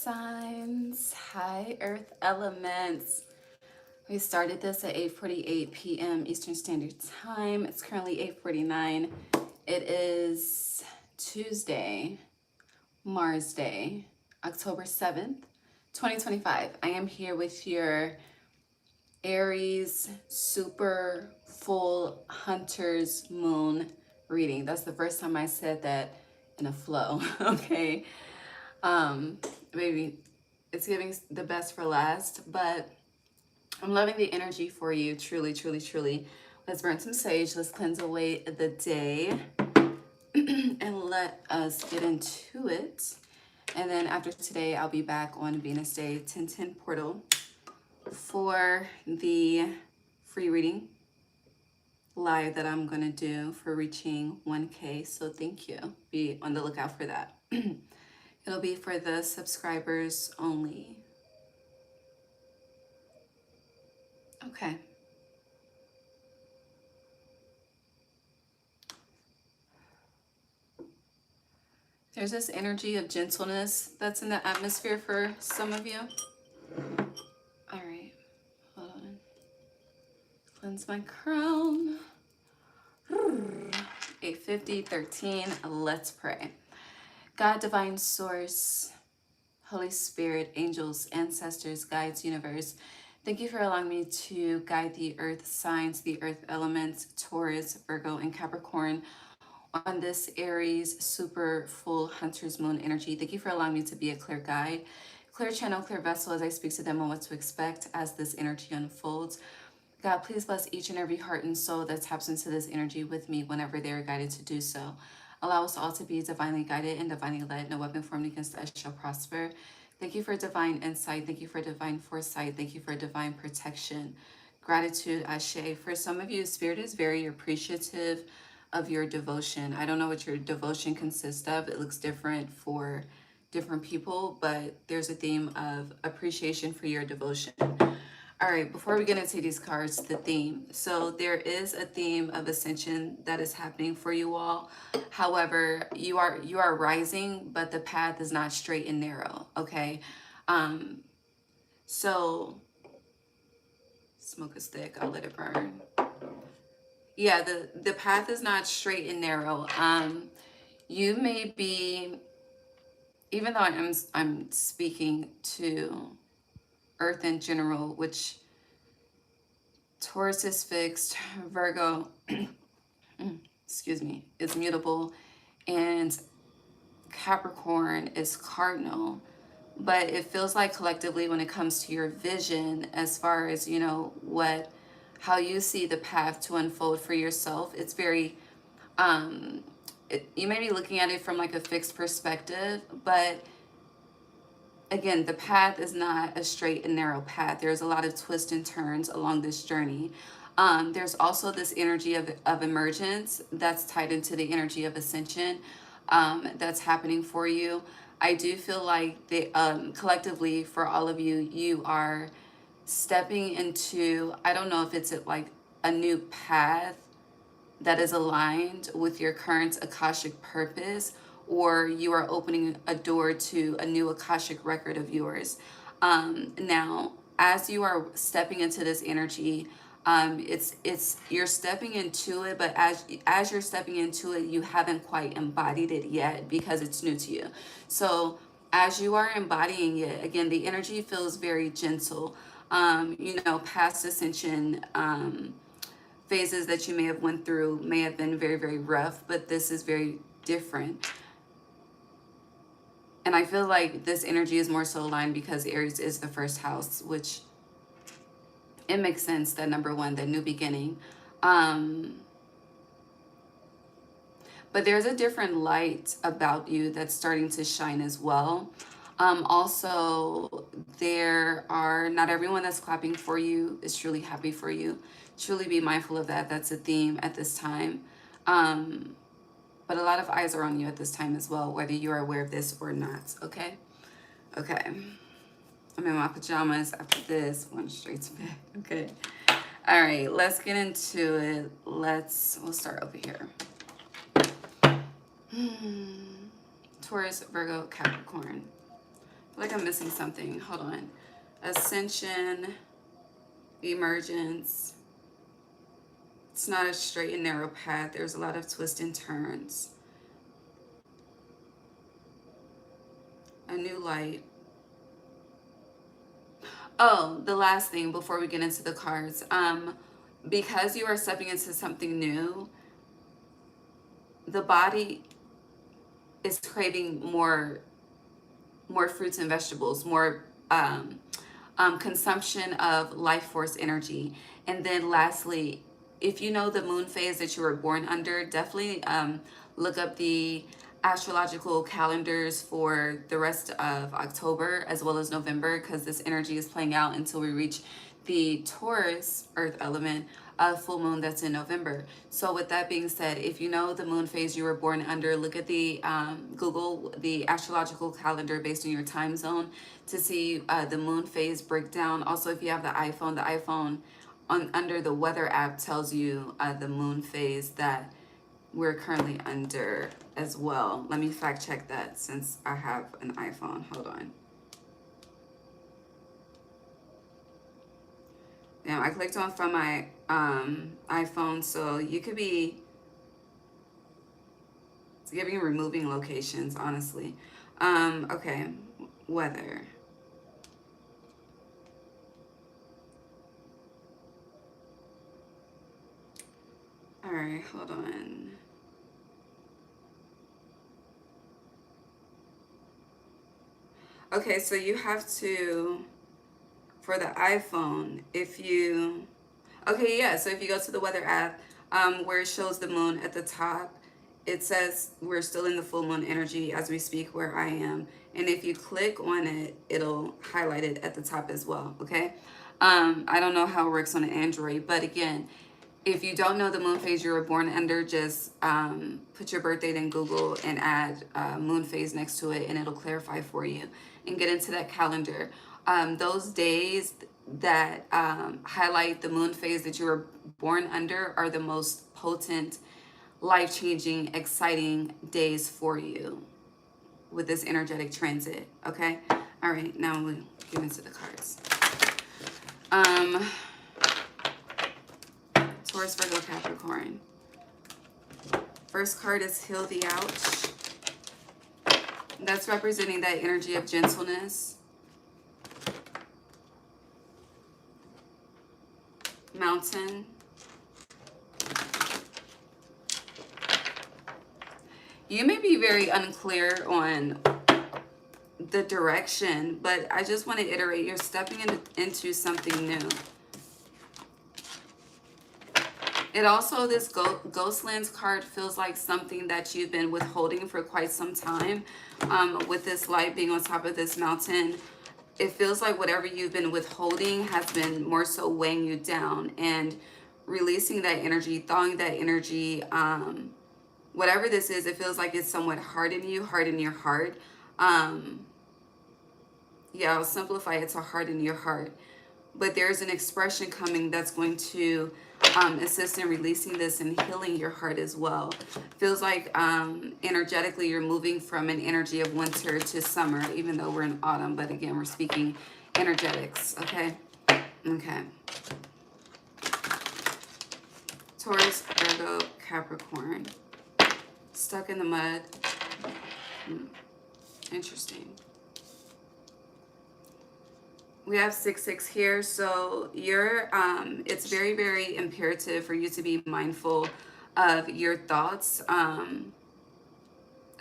signs. Hi, earth elements. We started this at 8:48 p.m. Eastern Standard Time. It's currently 8:49. It is Tuesday, Mars Day, October 7th, 2025. I am here with your Aries super full hunter's moon reading. That's the first time I said that in a flow. Okay. Maybe it's giving the best for last, but I'm loving the energy for you. Truly, truly, truly. Let's burn some sage. Let's cleanse away the day and let us get into it. And then after today, I'll be back on Venus Day 1010 portal for the free reading live that I'm gonna do for reaching 1K. So thank you. Be on the lookout for that. It'll be for the subscribers only. Okay. There's this energy of gentleness that's in the atmosphere for some of you. All right. Hold on. Cleanse my crown. 8:50, 13. Let's pray. God, divine source, Holy Spirit, angels, ancestors, guides, universe, thank you for allowing me to guide the earth signs, the earth elements, Taurus, Virgo, and Capricorn on this Aries super full hunter's moon energy. Thank you for allowing me to be a clear guide, clear channel, clear vessel as I speak to them on what to expect as this energy unfolds. God, please bless each and every heart and soul that taps into this energy with me whenever they are guided to do so. Allow us all to be divinely guided and divinely led. No weapon formed against us shall prosper. Thank you for divine insight. Thank you for divine foresight. Thank you for divine protection. Gratitude, Ashe. For some of you, Spirit is very appreciative of your devotion. I don't know what your devotion consists of. It looks different for different people, but there's a theme of appreciation for your devotion. All right, before we get into these cards, the theme. So there is a theme of ascension that is happening for you all. However, you are rising, but the path is not straight and narrow, okay? So smoke a stick, I'll let it burn. Yeah, the path is not straight and narrow. You may be, even though I'm speaking to Earth in general, which Taurus is fixed, Virgo, excuse me, is mutable, and Capricorn is cardinal. But it feels like collectively when it comes to your vision, as far as, you know, how you see the path to unfold for yourself, it's very, you may be looking at it from like a fixed perspective, but again, the path is not a straight and narrow path. There's a lot of twists and turns along this journey. There's also this energy of emergence that's tied into the energy of ascension that's happening for you. I do feel like collectively for all of you, you are stepping into, I don't know if it's like a new path that is aligned with your current Akashic purpose, or you are opening a door to a new Akashic record of yours. Now, as you are stepping into this energy, you're stepping into it, but as you're stepping into it, you haven't quite embodied it yet because it's new to you. So as you are embodying it, again, the energy feels very gentle. You know, past ascension phases that you may have went through may have been very, very rough, but this is very different. And I feel like this energy is more so aligned because Aries is the first house, which it makes sense that number one, the new beginning. But there's a different light about you that's starting to shine as well. Also, not everyone that's clapping for you is truly happy for you. Truly be mindful of that. That's a theme at this time. But a lot of eyes are on you at this time as well, whether you are aware of this or not, okay? Okay. I'm in my pajamas after this, going straight to bed, okay? All right, let's get into it. We'll start over here. Taurus, Virgo, Capricorn. like I'm missing something. Hold on. Ascension, emergence. It's not a straight and narrow path. There's a lot of twists and turns. A new light. Oh, the last thing before we get into the cards. Because you are stepping into something new, the body is craving more fruits and vegetables, more consumption of life force energy. And then lastly, if you know the moon phase that you were born under, definitely look up the astrological calendars for the rest of October as well as November, because this energy is playing out until we reach the Taurus earth element full moon that's in November. So with that being said, if you know the moon phase you were born under, look at the Google the astrological calendar based on your time zone to see the moon phase breakdown. Also, if you have the iPhone under the weather app tells you the moon phase that we're currently under as well. Let me fact check that since I have an iPhone. Hold on. Now I clicked on from my iPhone, so you could be giving removing locations, honestly. Okay, weather. All right, hold on. Okay, so you have to, for the iPhone, if you, okay, yeah, so if you go to the weather app, where it shows the moon at the top, it says we're still in the full moon energy as we speak where I am. And if you click on it, it'll highlight it at the top as well, okay? I don't know how it works on an Android, but again, if you don't know the moon phase you were born under, just put your birth date in Google and add moon phase next to it, and it'll clarify for you and get into that calendar. Those days that highlight the moon phase that you were born under are the most potent, life-changing, exciting days for you with this energetic transit, okay? All right, now we'll get into the cards. Taurus, Virgo, Capricorn. First card is Heal the Ouch. That's representing that energy of gentleness. Mountain. You may be very unclear on the direction, but I just want to iterate, you're stepping into something new. It also, this Ghostlands card feels like something that you've been withholding for quite some time. With this light being on top of this mountain, it feels like whatever you've been withholding has been more so weighing you down, and releasing that energy, thawing that energy, whatever this is, it feels like it's somewhat hard in you, hard in your heart. Yeah, I'll simplify it to harden your heart. But there's an expression coming that's going to assist in releasing this and healing your heart as well. Feels like energetically you're moving from an energy of winter to summer, even though we're in autumn. But again, we're speaking energetics, okay? Okay. Taurus, Virgo, Capricorn. Stuck in the mud. Interesting. We have 6-6 here, so you're it's very, very imperative for you to be mindful of your thoughts,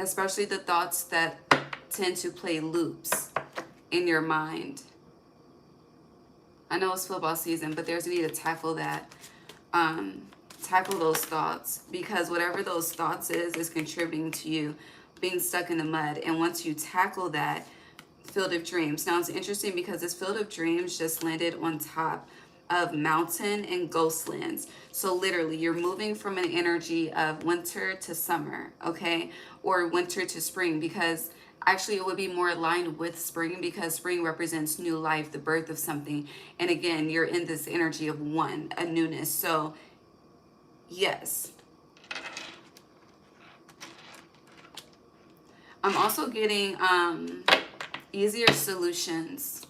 especially the thoughts that tend to play loops in your mind. I know it's football season, but there's a need to tackle that, tackle those thoughts, because whatever those thoughts is contributing to you being stuck in the mud. And once you tackle that, Field of Dreams. Now it's interesting because this Field of Dreams just landed on top of mountain and ghostlands. So literally you're moving from an energy of winter to summer, okay? Or winter to spring, because actually it would be more aligned with spring, because spring represents new life, the birth of something. And again, you're in this energy of one, a newness. So yes. I'm also getting easier solutions.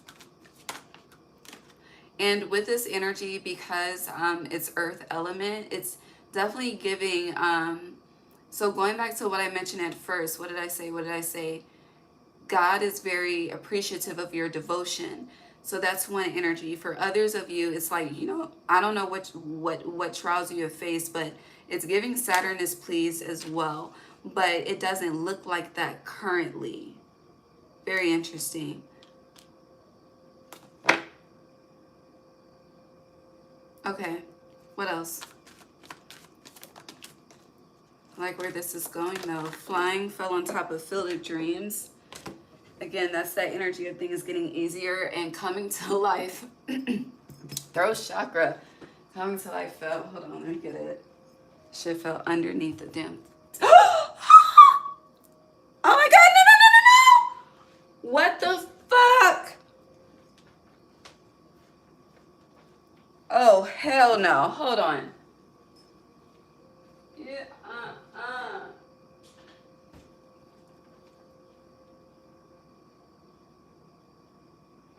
And with this energy, because it's earth element, it's definitely giving, so going back to what I mentioned at first, what did I say? God is very appreciative of your devotion. So that's one energy. For others of you, it's like, you know, I don't know what trials you have faced, but it's giving Saturn is pleased as well. But it doesn't look like that currently. Very interesting. Okay, what else? I like where this is going though. Flying fell on top of Field of Dreams. Again, that's that energy of things getting easier and coming to life. Throat chakra. Coming to life fell. Hold on, let me get it. Shit fell underneath the damn. Oh my god, no. What the fuck? Oh, hell no. Hold on. Yeah,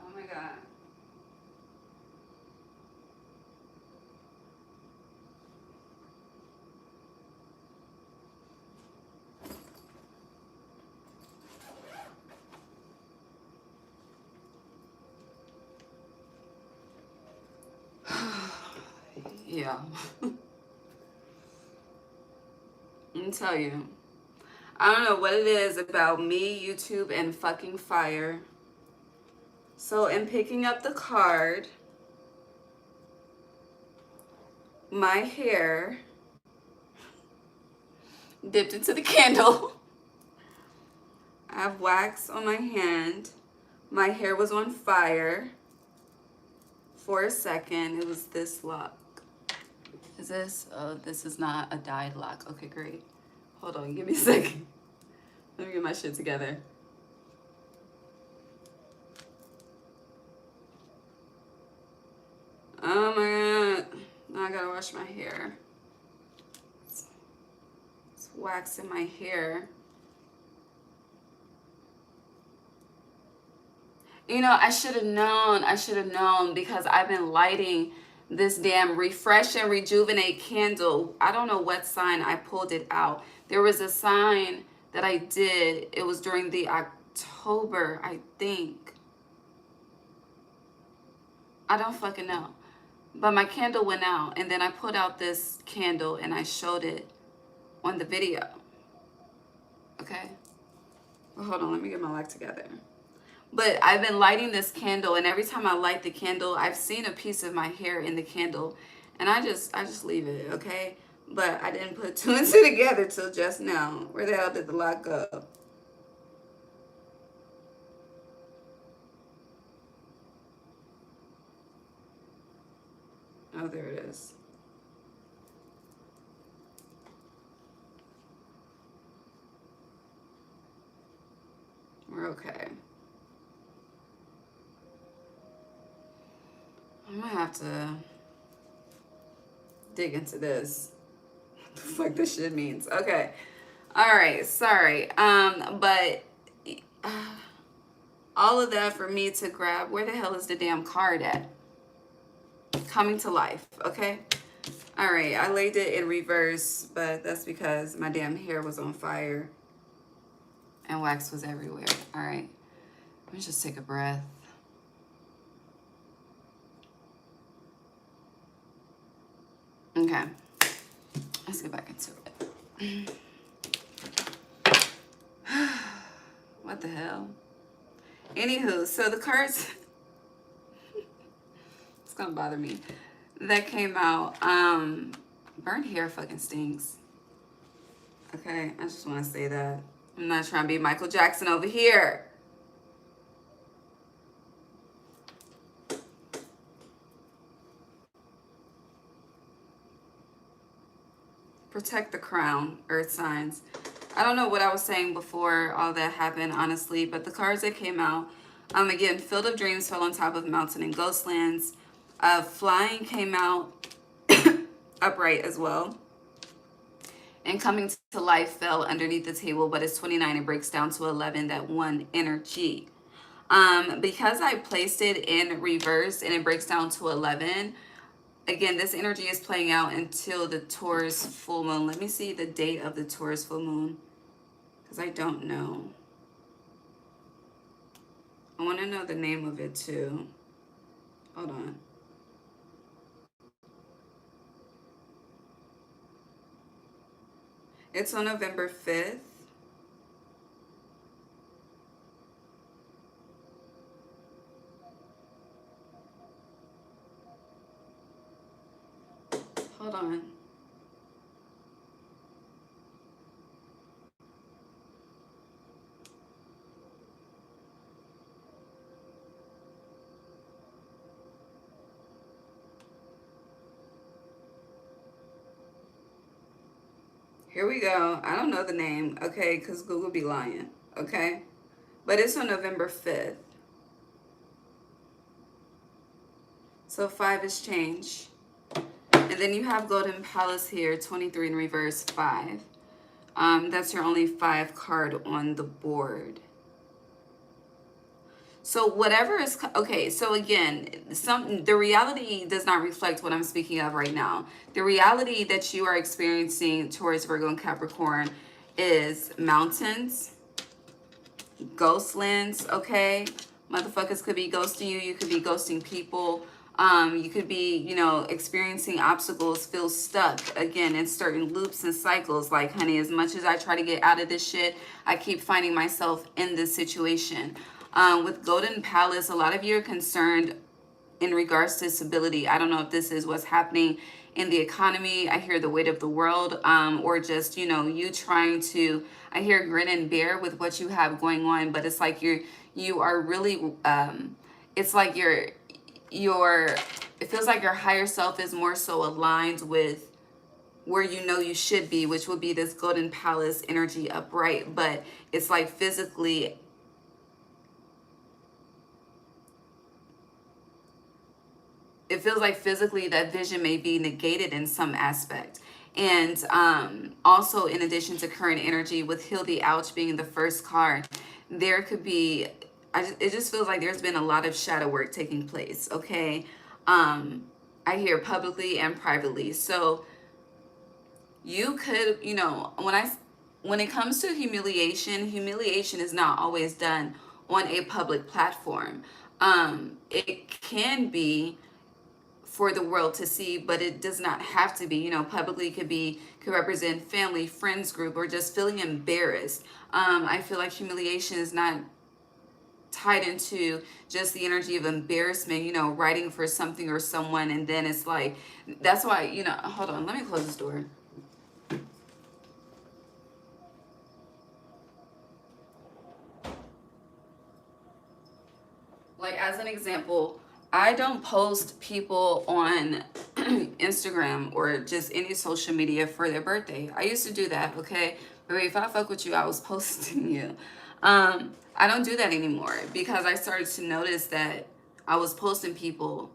Oh my god. Yeah. Let me tell you. I don't know what it is about me, YouTube, and fucking fire. So in picking up the card, my hair dipped into the candle. I have wax on my hand. My hair was on fire for a second. It was this lock. Is this? Oh, this is not a dyed lock. Okay, great. Hold on, give me a second. Let me get my shit together. Oh my god. Now I gotta wash my hair. It's wax in my hair. You know, I should have known because I've been lighting this damn refresh and rejuvenate candle. I don't know what sign I pulled it out. There was a sign that I did. It was during the October, I think. I don't fucking know. But my candle went out, and then I put out this candle and I showed it on the video. Okay? Well, hold on, let me get my life together. But I've been lighting this candle, and every time I light the candle, I've seen a piece of my hair in the candle, and I just leave it, okay? But I didn't put two and two together till just now. Where the hell did the lock go? Oh, there it is. We're okay. I'm gonna have to dig into this. What the fuck this shit means. Okay. All right, sorry. But all of that for me to grab. Where the hell is the damn card at? Coming to life, okay? All right, I laid it in reverse, but that's because my damn hair was on fire and wax was everywhere. All right, let me just take a breath. Okay, let's get back into it. What the hell? Anywho, so the cards, it's gonna bother me. That came out, burnt hair fucking stinks. Okay, I just wanna say that. I'm not trying to be Michael Jackson over here. Protect the crown, earth signs. I don't know what I was saying before all that happened, honestly, but the cards that came out, again, Field of Dreams fell on top of Mountain and Ghostlands. Flying came out upright as well. And Coming to Life fell underneath the table, but it's 29. It breaks down to 11, that one energy. Because I placed it in reverse and it breaks down to 11, again, this energy is playing out until the Taurus full moon. Let me see the date of the Taurus full moon, because I don't know. I want to know the name of it too. Hold on. It's on November 5th. Hold on. Here we go. I don't know the name, okay, because Google be lying, okay? But it's on November 5th. So 5 is change. And then you have Golden Palace here, 23 in reverse, 5. That's your only 5 card on the board. So whatever is, okay, so again, the reality does not reflect what I'm speaking of right now. The reality that you are experiencing, Taurus, Virgo, and Capricorn, is mountains, ghost lands, okay? Motherfuckers could be ghosting you. You could be ghosting people. You could be, you know, experiencing obstacles, feel stuck, again, in certain loops and cycles. Like, honey, as much as I try to get out of this shit, I keep finding myself in this situation. With Golden Palace, a lot of you are concerned in regards to stability. I don't know if this is what's happening in the economy. I hear the weight of the world, or just, you know, you trying to, I hear grin and bear with what you have going on, but it's like you are really, it's like it feels like your higher self is more so aligned with where you know you should be, which would be this Golden Palace energy upright, but it's like physically, it feels like physically that vision may be negated in some aspect. And also, in addition to current energy, with Heal the Ouch being the first card, there could be, it just feels like there's been a lot of shadow work taking place, okay? I hear publicly and privately. So you could, you know, when it comes to humiliation is not always done on a public platform. It can be for the world to see, but it does not have to be. You know, publicly could represent family, friends group, or just feeling embarrassed. I feel like humiliation is not tied into just the energy of embarrassment, you know, writing for something or someone, and then it's like, that's why, you know, hold on, let me close this door. Like, as an example, I don't post people on Instagram or just any social media for their birthday. I used to do that, okay? But if I fuck with you, I was posting you. I don't do that anymore because I started to notice that I was posting people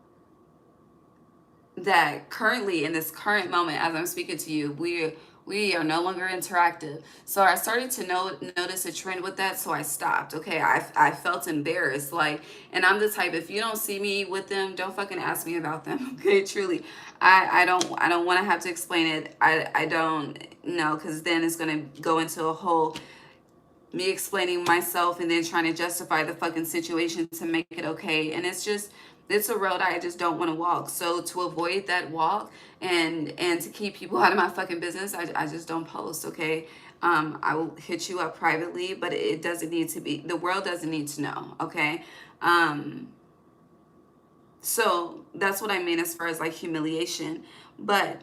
that currently, in this current moment, as I'm speaking to you, we are no longer interactive. So I started to notice a trend with that, so I stopped. Okay, I felt embarrassed, like, and I'm the type, if you don't see me with them, don't fucking ask me about them. Okay, truly, I don't want to have to explain it. I don't know, because then it's gonna go into a whole me explaining myself and then trying to justify the fucking situation to make it okay. And it's a road I just don't want to walk. So to avoid that walk and to keep people out of my fucking business, I just don't post, okay? I will hit you up privately, but it doesn't need to be, the world doesn't need to know, okay? So that's what I mean as far as like humiliation. But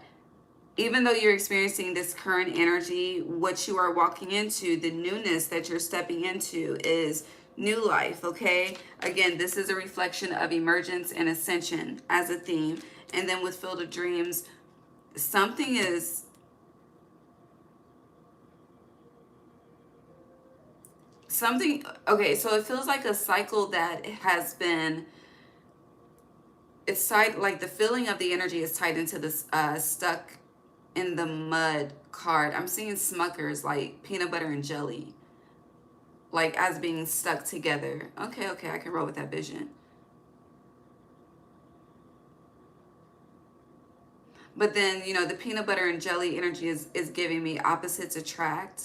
even though you're experiencing this current energy, what you are walking into, the newness that you're stepping into is new life, okay? Again, this is a reflection of emergence and ascension as a theme. And then with Field of Dreams, something, okay, so it feels like a cycle that has been, it's tied, like the feeling of the energy is tied into this stuck in the mud card. I'm seeing Smuckers, like peanut butter and jelly. like as being stuck together. Okay, okay, I can roll with that vision. But then, you know, the peanut butter and jelly energy is giving me opposites attract.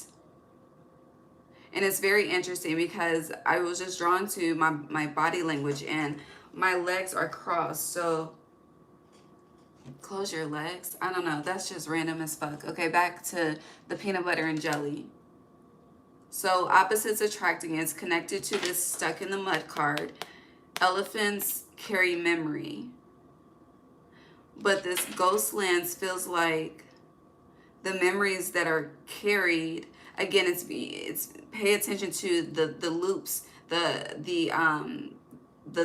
And it's very interesting because I was just drawn to my body language, and my legs are crossed. So close your legs. I don't know. That's just random as fuck. Okay, back to the peanut butter and jelly. So opposites attracting is connected to this stuck in the mud card. Elephants carry memory. But this ghost lands feels like the memories that are carried, again, it's pay attention to the loops, the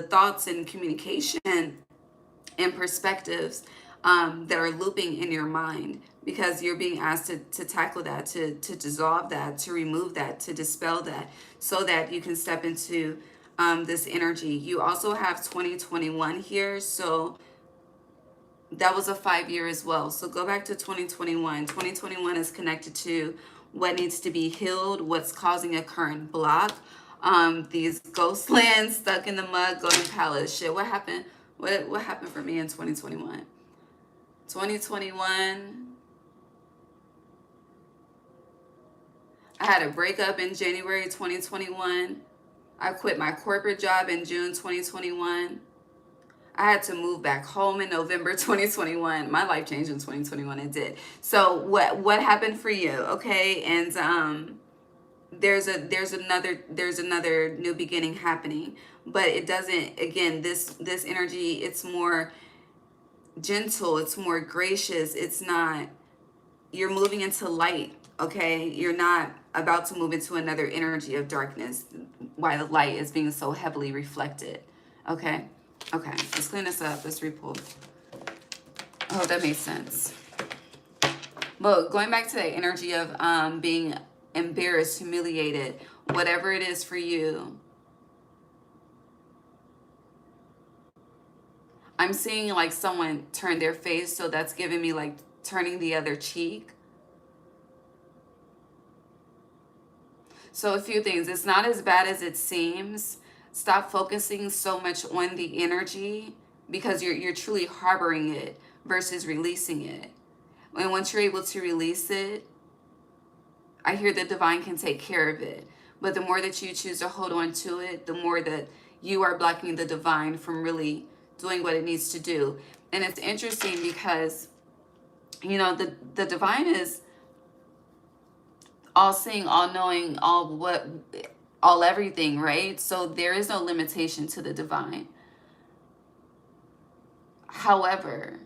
thoughts and communication and perspectives that are looping in your mind, because you're being asked to tackle that, to dissolve that, to remove that, to dispel that, so that you can step into this energy. You also have 2021 here, so that was a 5-year as well. So go back to 2021. 2021 is connected to what needs to be healed, what's causing a current block. These ghost lands, stuck in the mud, golden palace. Shit, what happened? What happened for me in 2021? 2021, I had a breakup in January 2021. I quit my corporate job in June 2021. I had to move back home in November 2021. My life changed in 2021. It did. So what happened for you? Okay, and there's another new beginning happening, but it doesn't. Again, this energy, it's more gentle. It's more gracious. It's not. You're moving into light. Okay, you're not about to move into another energy of darkness while the light is being so heavily reflected. Okay. Okay, let's clean this up. Let's repull. Oh, that made sense. But going back to the energy of being embarrassed, humiliated, whatever it is for you, I'm seeing like someone turn their face, so that's giving me like turning the other cheek. So a few things. It's not as bad as it seems. Stop focusing so much on the energy, because you're truly harboring it versus releasing it. And once you're able to release it, I hear the divine can take care of it. But the more that you choose to hold on to it, the more that you are blocking the divine from really doing what it needs to do. And it's interesting because, you know, the divine is all seeing, all knowing, all everything, right? So there is no limitation to the divine. However,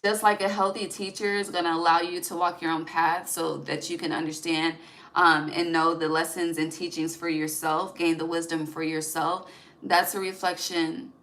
just like a healthy teacher is going to allow you to walk your own path so that you can understand and know the lessons and teachings for yourself, gain the wisdom for yourself, that's a reflection.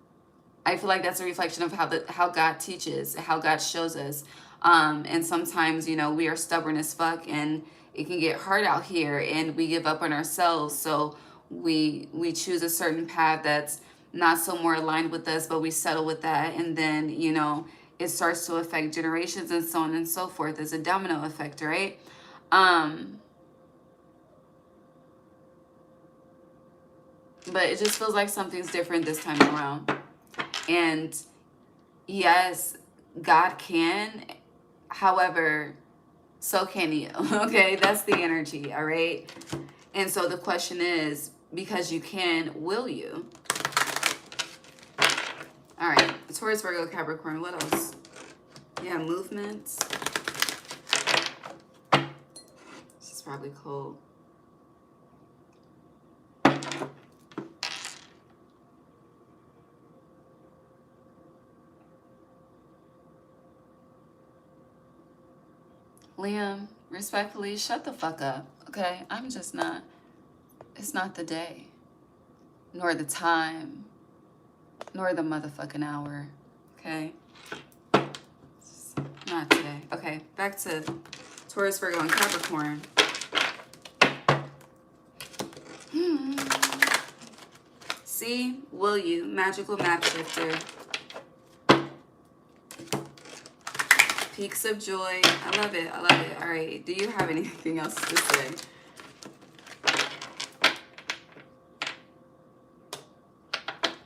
I feel like that's a reflection of how God teaches, how God shows us. And sometimes, you know, we are stubborn as fuck, and it can get hard out here, and we give up on ourselves. So we choose a certain path that's not so more aligned with us, but we settle with that. And then, you know, it starts to affect generations and so on and so forth. It's a domino effect, right? But it just feels like something's different this time around. And yes, God can. However, so can you. Okay, that's the energy, all right? And so the question is, because you can, will you? All right, Taurus, Virgo, Capricorn, what else? Yeah, movements. This is probably cold. Liam, respectfully, shut the fuck up, okay? I'm just not, it's not the day, nor the time, nor the motherfucking hour, okay? It's not today. Okay, back to Taurus, Virgo, and Capricorn. See, will you? Magical map shifter. Peaks of joy. I love it. I love it. All right. Do you have anything else to say?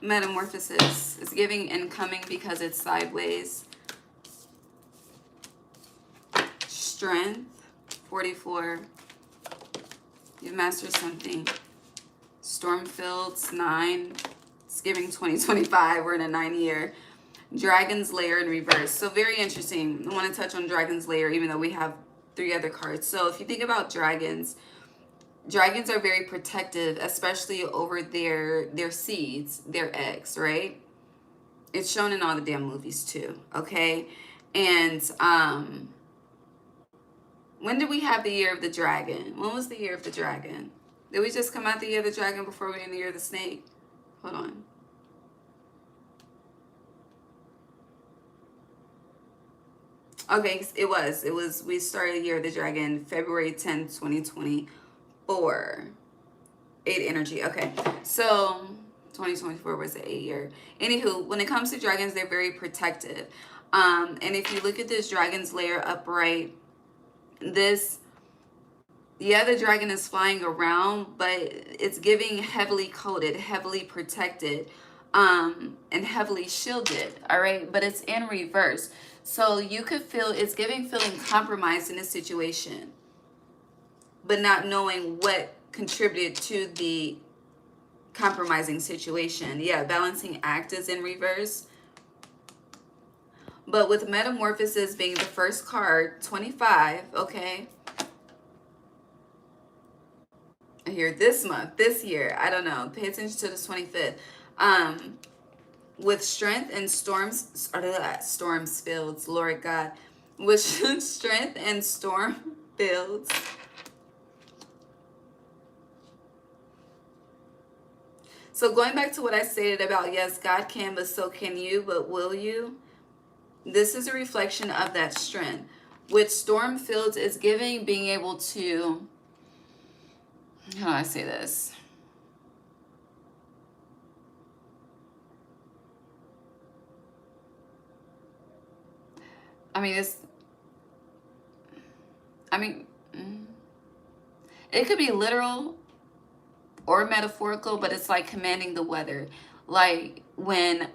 Metamorphosis is giving incoming because it's sideways. Strength, 44. You've mastered something. Stormfields, 9. It's giving 2025. We're in a 9-year. Dragon's Lair in reverse. So very interesting. I want to touch on Dragon's Lair, even though we have 3 other cards. So if you think about dragons, dragons are very protective, especially over their seeds, their eggs, right? It's shown in all the damn movies too, okay? And when did we have the year of the dragon? When was the year of the dragon? Did we just come out the year of the dragon before we were in the year of the snake? Hold on. Okay, it was, we started the year of the dragon February 10th, 2024. 8 energy, okay. So 2024 was the 8 year. Anywho, when it comes to dragons, they're very protective. And if you look at this dragon's lair upright, this, yeah, the dragon is flying around, but it's giving heavily coated, heavily protected, and heavily shielded, all right? But it's in reverse. So you could feel, it's giving feeling compromised in a situation, but not knowing what contributed to the compromising situation. Yeah, balancing act is in reverse. But with Metamorphosis being the first card, 25, okay? Here, this month, this year, I don't know. Pay attention to the 25th. With strength and storms fields, Lord God. With strength and storm fields. So going back to what I stated about, yes, God can, but so can you, but will you? This is a reflection of that strength. With storm fields, it's giving being able to, how do I say this? I mean, it could be literal or metaphorical, but it's like commanding the weather. Like when,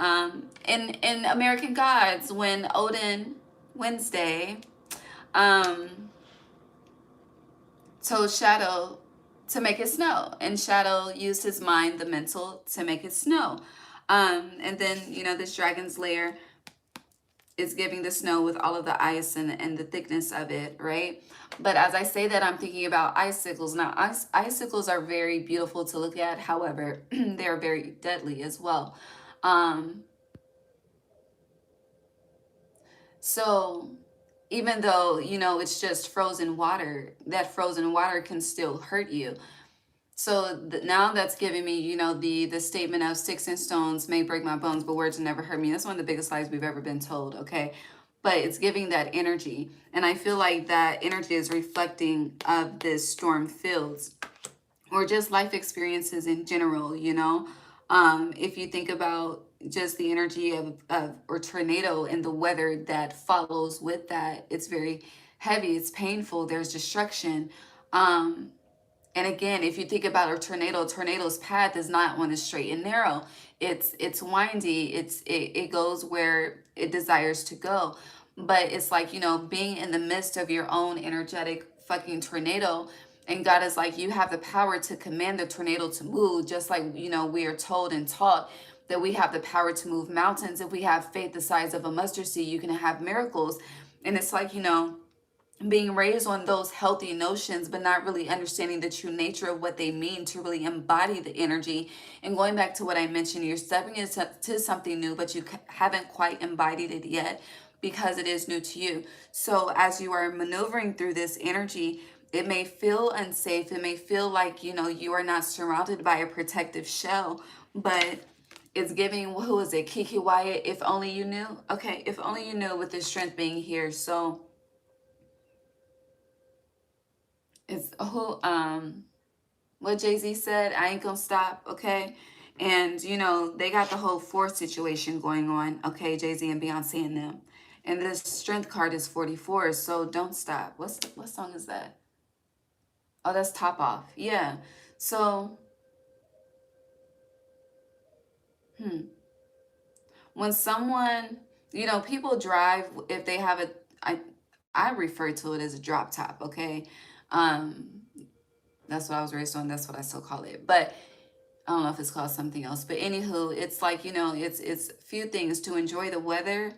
in American Gods, when Odin, Wednesday, told Shadow to make it snow, and Shadow used his mind, the mental, to make it snow. And then, you know, this dragon's lair is giving the snow with all of the ice and the thickness of it, right? But as I say that, I'm thinking about icicles. Now, icicles are very beautiful to look at. However, they're very deadly as well. So even though, you know, it's just frozen water, that frozen water can still hurt you. So now that's giving me, you know, the statement of sticks and stones may break my bones, but words never hurt me. That's one of the biggest lies we've ever been told, okay? But it's giving that energy. And I feel like that energy is reflecting of this storm fields or just life experiences in general, you know? If you think about just the energy of or tornado and the weather that follows with that, it's very heavy, it's painful, there's destruction. And again, if you think about a tornado's path is not on a straight and narrow. It's windy. It goes where it desires to go. But it's like, you know, being in the midst of your own energetic fucking tornado. And God is like, you have the power to command the tornado to move, just like, you know, we are told and taught that we have the power to move mountains. If we have faith the size of a mustard seed, you can have miracles. And it's like, you know, being raised on those healthy notions, but not really understanding the true nature of what they mean to really embody the energy. And going back to what I mentioned, you're stepping into something new, but you haven't quite embodied it yet because it is new to you. So as you are maneuvering through this energy, it may feel unsafe. It may feel like, you know, you are not surrounded by a protective shell, but it's giving, who is it? Kiki Wyatt, if only you knew. Okay, if only you knew, with the strength being here. So it's who, what Jay-Z said, I ain't gonna stop, okay? And, you know, they got the whole Force situation going on, okay? Jay-Z and Beyonce and them. And this strength card is 44, so don't stop. What song is that? Oh, that's Top Off. Yeah. So When someone, you know, people drive if they have a, I refer to it as a drop top, okay? Um, that's what I was raised on. That's what I still call it. But I don't know if it's called something else. But anywho, it's like, you know, it's few things: to enjoy the weather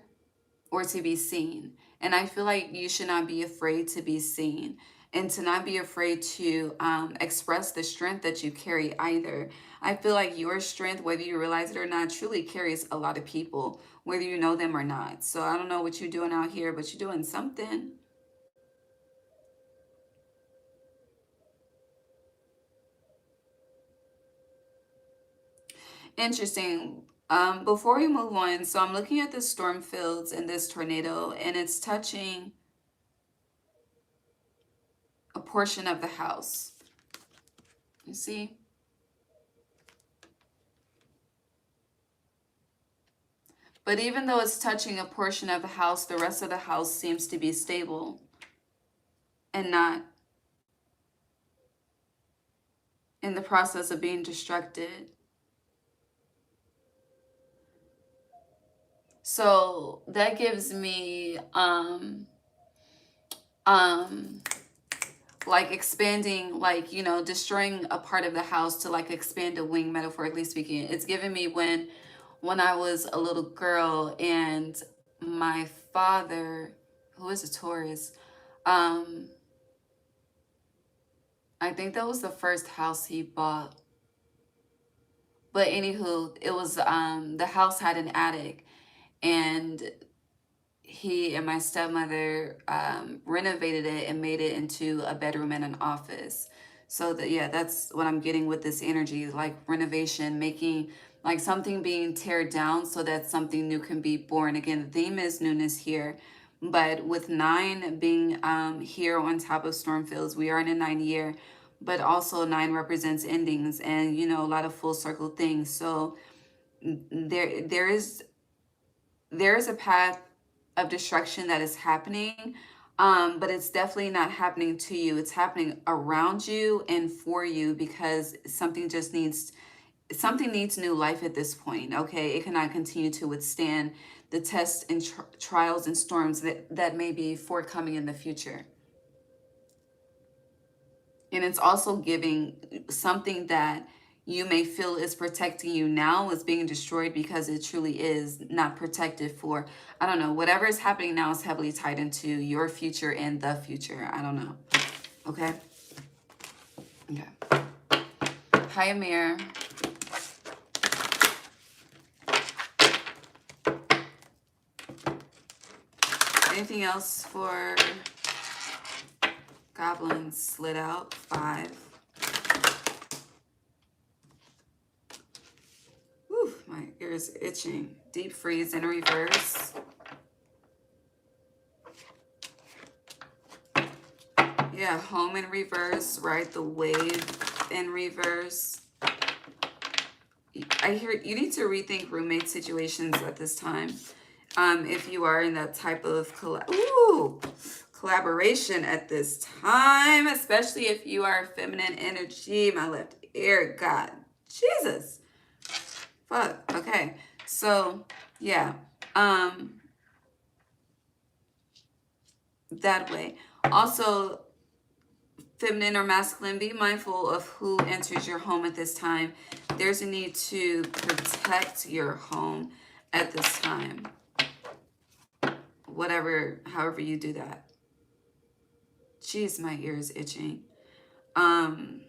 or to be seen. And I feel like you should not be afraid to be seen, and to not be afraid to express the strength that you carry either. I feel like your strength, whether you realize it or not, truly carries a lot of people, whether you know them or not. So I don't know what you're doing out here, but you're doing something. Interesting. Before we move on, so I'm looking at the storm fields in this tornado, and it's touching a portion of the house. You see? But even though it's touching a portion of the house, the rest of the house seems to be stable and not in the process of being destructed. So that gives me um like expanding, like, you know, destroying a part of the house to like expand a wing, metaphorically speaking. It's given me when I was a little girl, and my father, who is a Taurus, um I think that was the first house he bought. But anywho, it was the house had an attic, and he and my stepmother renovated it and made it into a bedroom and an office. So that, yeah, that's what I'm getting with this energy, like renovation, making like something being teared down so that something new can be born. Again, the theme is newness here. But with 9 being here on top of Stormfields, we are in a 9 year, but also 9 represents endings and, you know, a lot of full circle things. So there is a path of destruction that is happening, but it's definitely not happening to you. It's happening around you and for you, because something needs new life at this point. Okay, it cannot continue to withstand the tests and trials and storms that may be forthcoming in the future. And it's also giving something that you may feel is protecting you now is being destroyed, because it truly is not protected for, I don't know, whatever is happening now is heavily tied into your future and the future. I don't know. Okay? Okay. Hi, Amir. Anything else for goblins? Slid out 5. Whew, my ears itching. Deep freeze in reverse. Yeah, home in reverse, ride the wave in reverse. I hear you need to rethink roommate situations at this time. If you are in that type of collaboration at this time, especially if you are feminine energy, my left ear, God, Jesus, fuck. Okay, so yeah, that way. Also, feminine or masculine, be mindful of who enters your home at this time. There's a need to protect your home at this time. However you do that. Jeez, my ear is itching. Mm.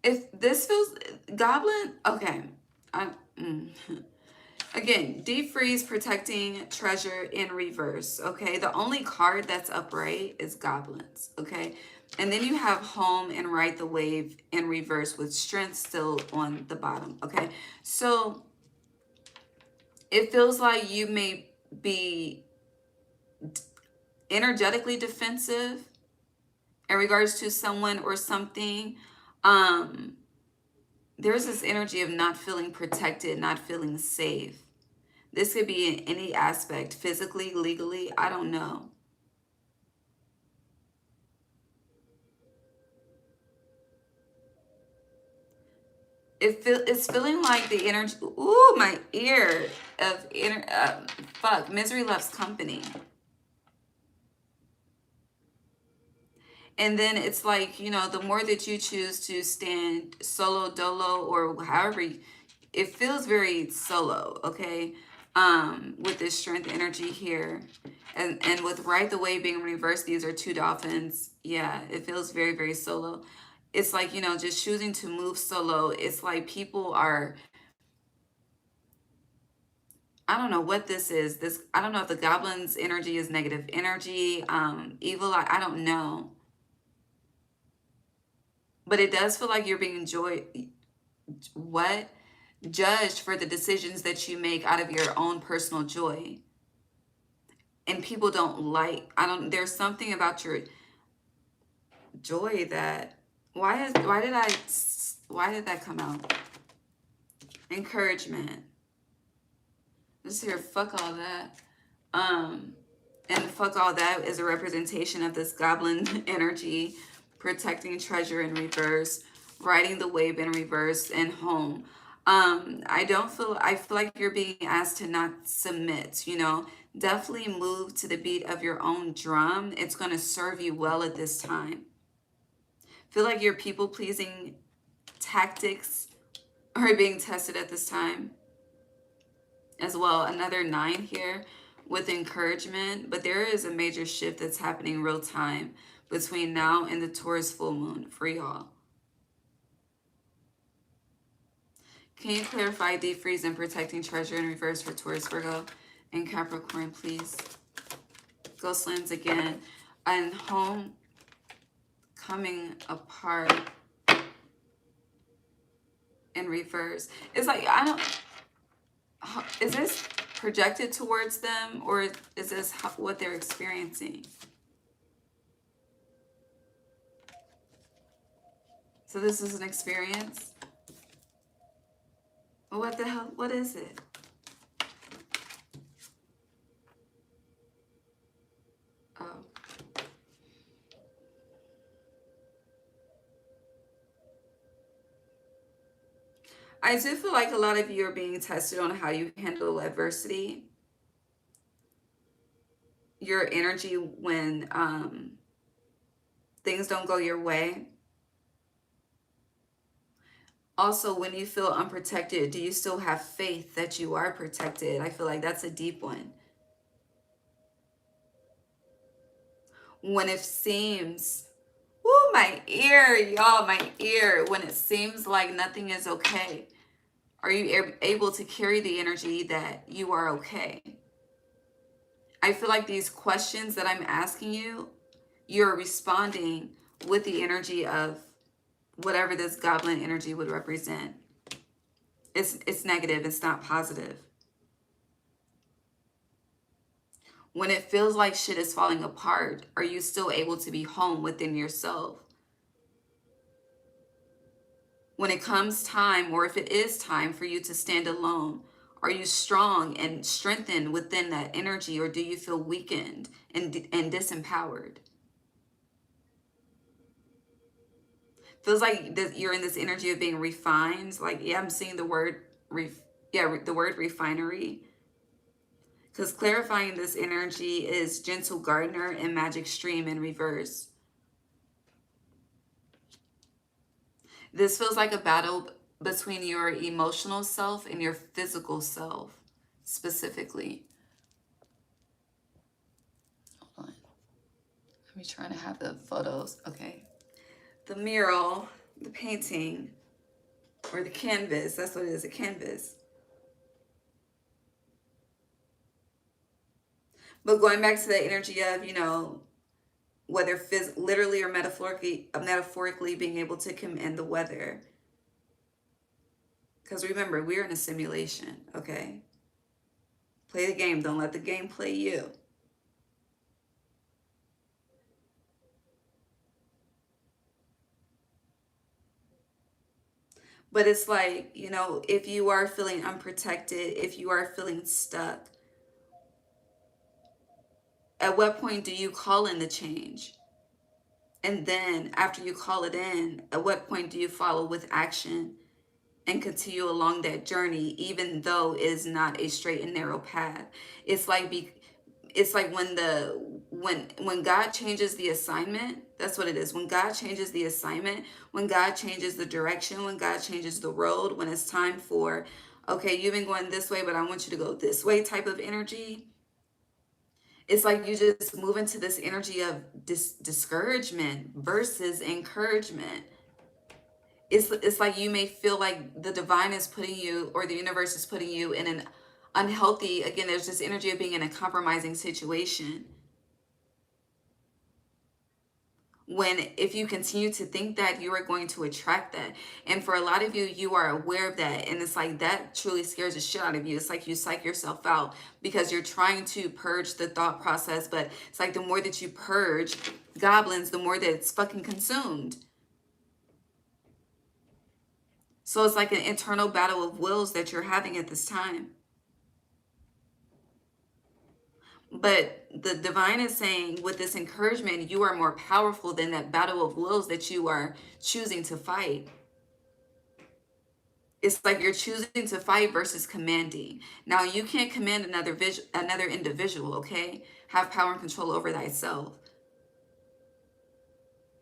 If this feels goblin, okay. Again, deep freeze, protecting treasure in reverse. Okay, the only card that's upright is goblins. Okay, and then you have home and ride the wave in reverse with strength still on the bottom. Okay, so it feels like you may be energetically defensive in regards to someone or something. there's this energy of not feeling protected, not feeling safe. This could be in any aspect, physically, legally, I don't know. It's feeling like the energy, ooh, my ear of fuck, misery loves company. And then it's like, you know, the more that you choose to stand solo, dolo, or however, it feels very solo, okay? With this strength energy here. And with right the way being reversed, these are two dolphins. Yeah, it feels very, very solo. It's like, you know, just choosing to move solo. It's like people are, I don't know what this is. I don't know if the goblin's energy is negative energy, evil, I don't know. But it does feel like you're being judged for the decisions that you make out of your own personal joy. And people don't like, there's something about your joy that, why did that come out? Encouragement. Just here, fuck all that. And fuck all that is a representation of this goblin energy, protecting treasure in reverse, riding the wave in reverse, and home. I feel like you're being asked to not submit, you know. Definitely move to the beat of your own drum. It's going to serve you well at this time. Feel like your people-pleasing tactics are being tested at this time as well. Another 9 here with encouragement, but there is a major shift that's happening real time between now and the Taurus full moon for y'all. Can you clarify deep freeze and protecting treasure in reverse for Taurus, Virgo, and Capricorn, please? Ghost lands again. And home coming apart in reverse. It's like, is this projected towards them, or is this what they're experiencing? So this is an experience. What the hell? What is it? Oh. I do feel like a lot of you are being tested on how you handle adversity. Your energy when things don't go your way. Also, when you feel unprotected, do you still have faith that you are protected? I feel like that's a deep one. When it seems, whoo, my ear, y'all, my ear. When it seems like nothing is okay, are you able to carry the energy that you are okay? I feel like these questions that I'm asking you, you're responding with the energy of whatever this goblin energy would represent. It's negative, it's not positive. When it feels like shit is falling apart, are you still able to be home within yourself? When it comes time, or if it is time for you to stand alone, are you strong and strengthened within that energy, or do you feel weakened and disempowered? Feels like you're in this energy of being refined. Like, yeah, I'm seeing the word, the word refinery. Because clarifying this energy is gentle gardener and magic stream in reverse. This feels like a battle between your emotional self and your physical self, specifically. Hold on. Let me try to have the photos. Okay. The mural, the painting, or the canvas. That's what it is, a canvas. But going back to the energy of, you know, whether literally or metaphorically being able to command the weather. Because remember, we're in a simulation, okay? Play the game. Don't let the game play you. But it's like, you know, if you are feeling unprotected, if you are feeling stuck, at what point do you call in the change? And then after you call it in, at what point do you follow with action and continue along that journey, even though it is not a straight and narrow path? It's like it's like when God changes the assignment, that's what it is. When God changes the assignment, when God changes the direction, when God changes the road, when it's time for, okay, you've been going this way, but I want you to go this way type of energy. It's like you just move into this energy of discouragement versus encouragement. It's like you may feel like the divine is putting you, or the universe is putting you in an unhealthy, again, there's this energy of being in a compromising situation. When if you continue to think that, you are going to attract that. And for a lot of you, you are aware of that, and it's like that truly scares the shit out of you. It's like you psych yourself out because you're trying to purge the thought process, but it's like the more that you purge goblins, the more that it's fucking consumed. So it's like an internal battle of wills that you're having at this time. But the divine is saying with this encouragement, you are more powerful than that battle of wills that you are choosing to fight. It's like you're choosing to fight versus commanding. Now, you can't command another individual, okay? Have power and control over thyself.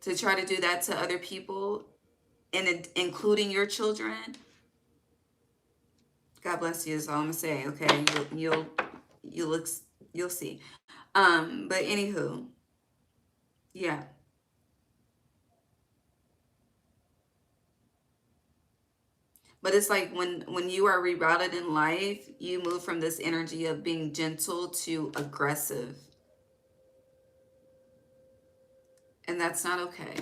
To try to do that to other people, and including your children, God bless you is all I'm gonna say, okay? You'll see. But anywho, yeah. But it's like when you are rerouted in life, you move from this energy of being gentle to aggressive. And that's not okay.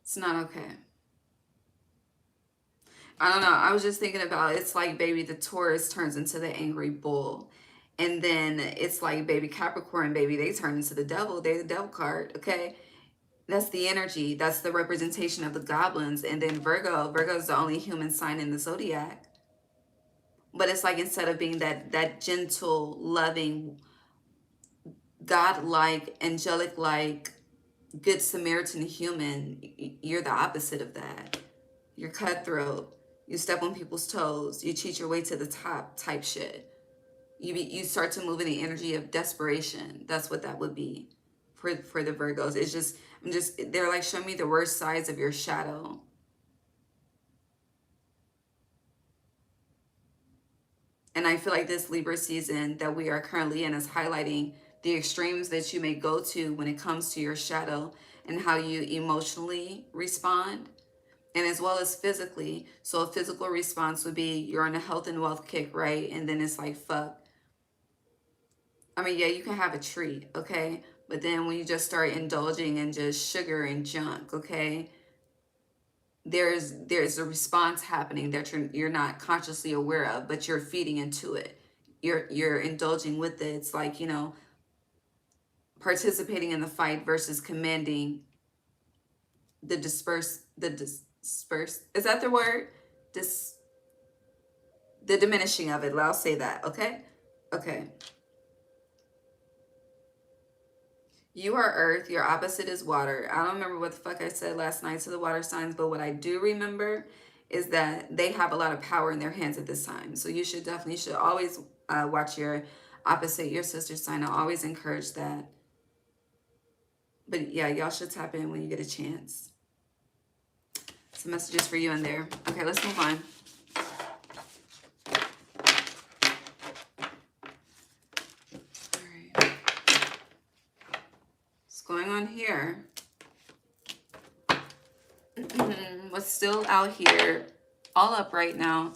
It's not okay. I don't know. I was just thinking about, it's like baby the Taurus turns into the angry bull. And then it's like baby Capricorn, baby, they turn into the devil. They're the devil card, okay? That's the energy. That's the representation of the goblins. And then Virgo is the only human sign in the zodiac. But it's like instead of being that gentle, loving, God-like, angelic-like, good Samaritan human, you're the opposite of that. You're cutthroat. You step on people's toes. You cheat your way to the top type shit. You start to move in the energy of desperation. That's what that would be for the Virgos. It's just, they're like, show me the worst sides of your shadow. And I feel like this Libra season that we are currently in is highlighting the extremes that you may go to when it comes to your shadow and how you emotionally respond, and as well as physically. So a physical response would be you're on a health and wealth kick, right? And then it's like, fuck. I mean, yeah, you can have a treat, okay? But then when you just start indulging in just sugar and junk, okay? There's a response happening that you're not consciously aware of, but you're feeding into it. You're indulging with it. It's like, you know, participating in the fight versus commanding the disperse. Is that the word? The diminishing of it. I'll say that, okay? Okay. You are earth, your opposite is water. I don't remember what the fuck I said last night to the water signs, but what I do remember is that they have a lot of power in their hands at this time. So you should always watch your opposite, your sister sign. I always encourage that. But yeah, y'all should tap in when you get a chance. Some messages for you in there. Okay, let's move on. All right. What's going on here? What's still out here, all upright now.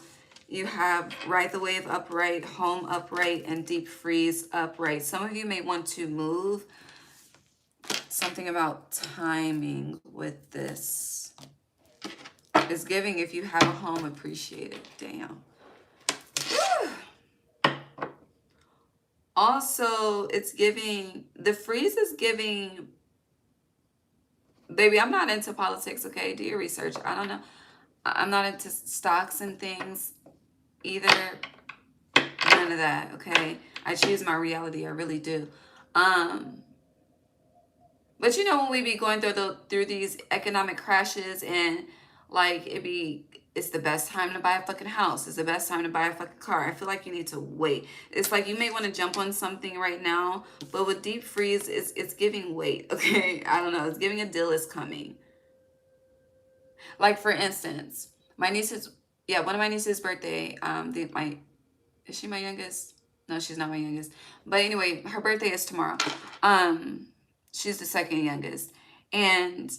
You have Ride the Wave upright, Home upright, and Deep Freeze upright. Some of you may want to move. Something about timing with this. It's giving if you have a home, appreciate it. Damn. Also, it's giving, the freeze is giving, baby, I'm not into politics, okay? Do your research. I don't know. I'm not into stocks and things either. None of that, okay? I choose my reality. I really do. But you know, when we be going through these economic crashes, and like it's the best time to buy a fucking house. It's the best time to buy a fucking car. I feel like you need to wait. It's like you may want to jump on something right now, but with deep freeze, it's giving wait. Okay, I don't know. It's giving a deal is coming. Like for instance, my niece's one of my niece's birthday. Is she my youngest? No, she's not my youngest. But anyway, her birthday is tomorrow. She's the second youngest. And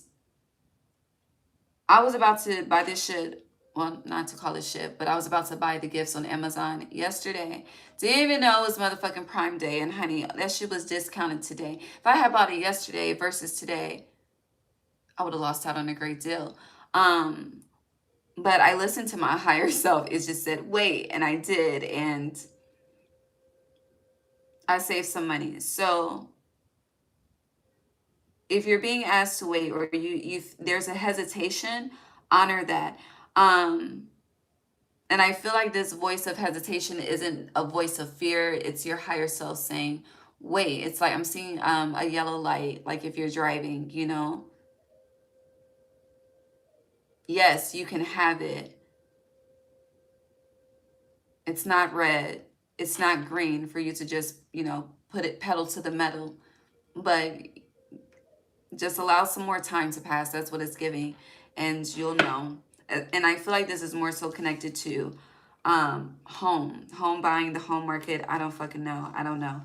I was about to buy this shit. Well, not to call it shit, but I was about to buy the gifts on Amazon yesterday. Didn't even know it was motherfucking Prime Day. And honey, that shit was discounted today. If I had bought it yesterday versus today, I would have lost out on a great deal. But I listened to my higher self. It just said, wait. And I did. And I saved some money. So if you're being asked to wait, or there's a hesitation, honor that. And I feel like this voice of hesitation isn't a voice of fear. It's your higher self saying, wait. It's like I'm seeing a yellow light, like if you're driving, you know. Yes, you can have it. It's not red. It's not green for you to just, you know, put it pedal to the metal. But just allow some more time to pass. That's what it's giving. And you'll know. And I feel like this is more so connected to home buying, the home market. I don't fucking know. I don't know.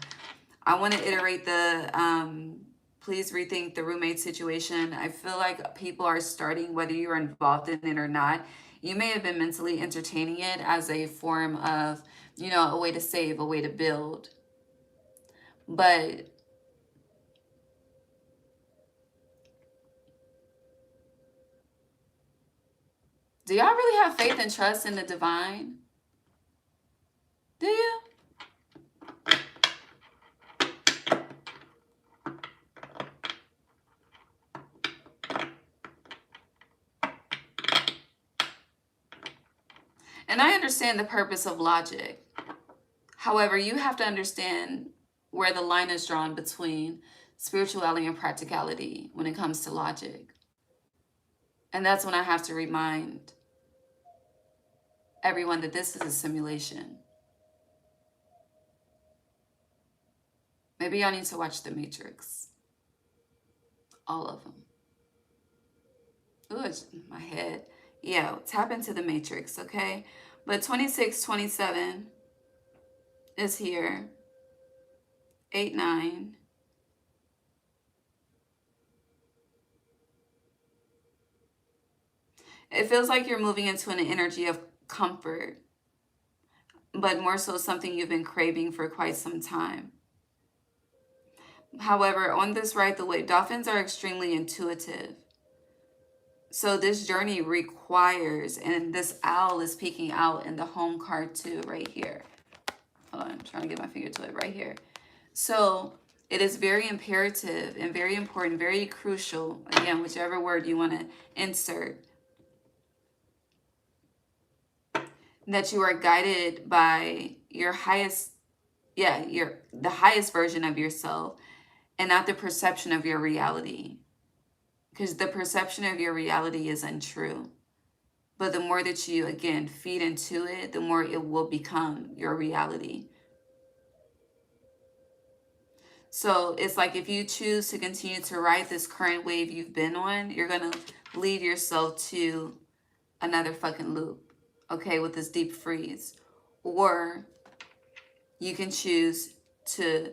I want to iterate the please rethink the roommate situation. I feel like people are starting, whether you're involved in it or not. You may have been mentally entertaining it as a form of, you know, a way to save, a way to build. But do y'all really have faith and trust in the divine? Do you? And I understand the purpose of logic. However, you have to understand where the line is drawn between spirituality and practicality when it comes to logic. And that's when I have to remind everyone that this is a simulation. Maybe y'all need to watch The Matrix. All of them. Ooh, it's my head. Yeah, tap into The Matrix, okay? But 2627 is here. 8, 9. It feels like you're moving into an energy of comfort, but more so something you've been craving for quite some time. However, on this ride the wave, dolphins are extremely intuitive. So this journey requires, and this owl is peeking out in the home card too, right here. Hold on, I'm trying to get my finger to it right here. So it is very imperative and very important, very crucial, again, whichever word you want to insert, that you are guided by your highest, the highest version of yourself, and not the perception of your reality. Because the perception of your reality is untrue. But the more that you, again, feed into it, the more it will become your reality. So it's like if you choose to continue to ride this current wave you've been on, you're going to lead yourself to another fucking loop, okay, with this deep freeze. Or you can choose to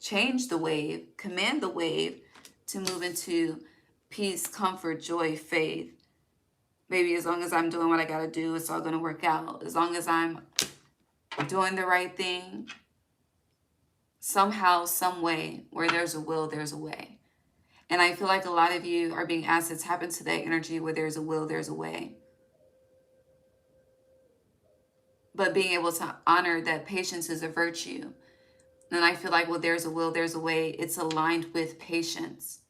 change the wave, command the wave to move into peace, comfort, joy, faith. Maybe as long as I'm doing what I got to do, it's all going to work out. As long as I'm doing the right thing, somehow, some way, where there's a will, there's a way. And I feel like a lot of you are being asked to tap into that energy where there's a will, there's a way. But being able to honor that patience is a virtue. And I feel like, well, there's a will, there's a way. It's aligned with patience.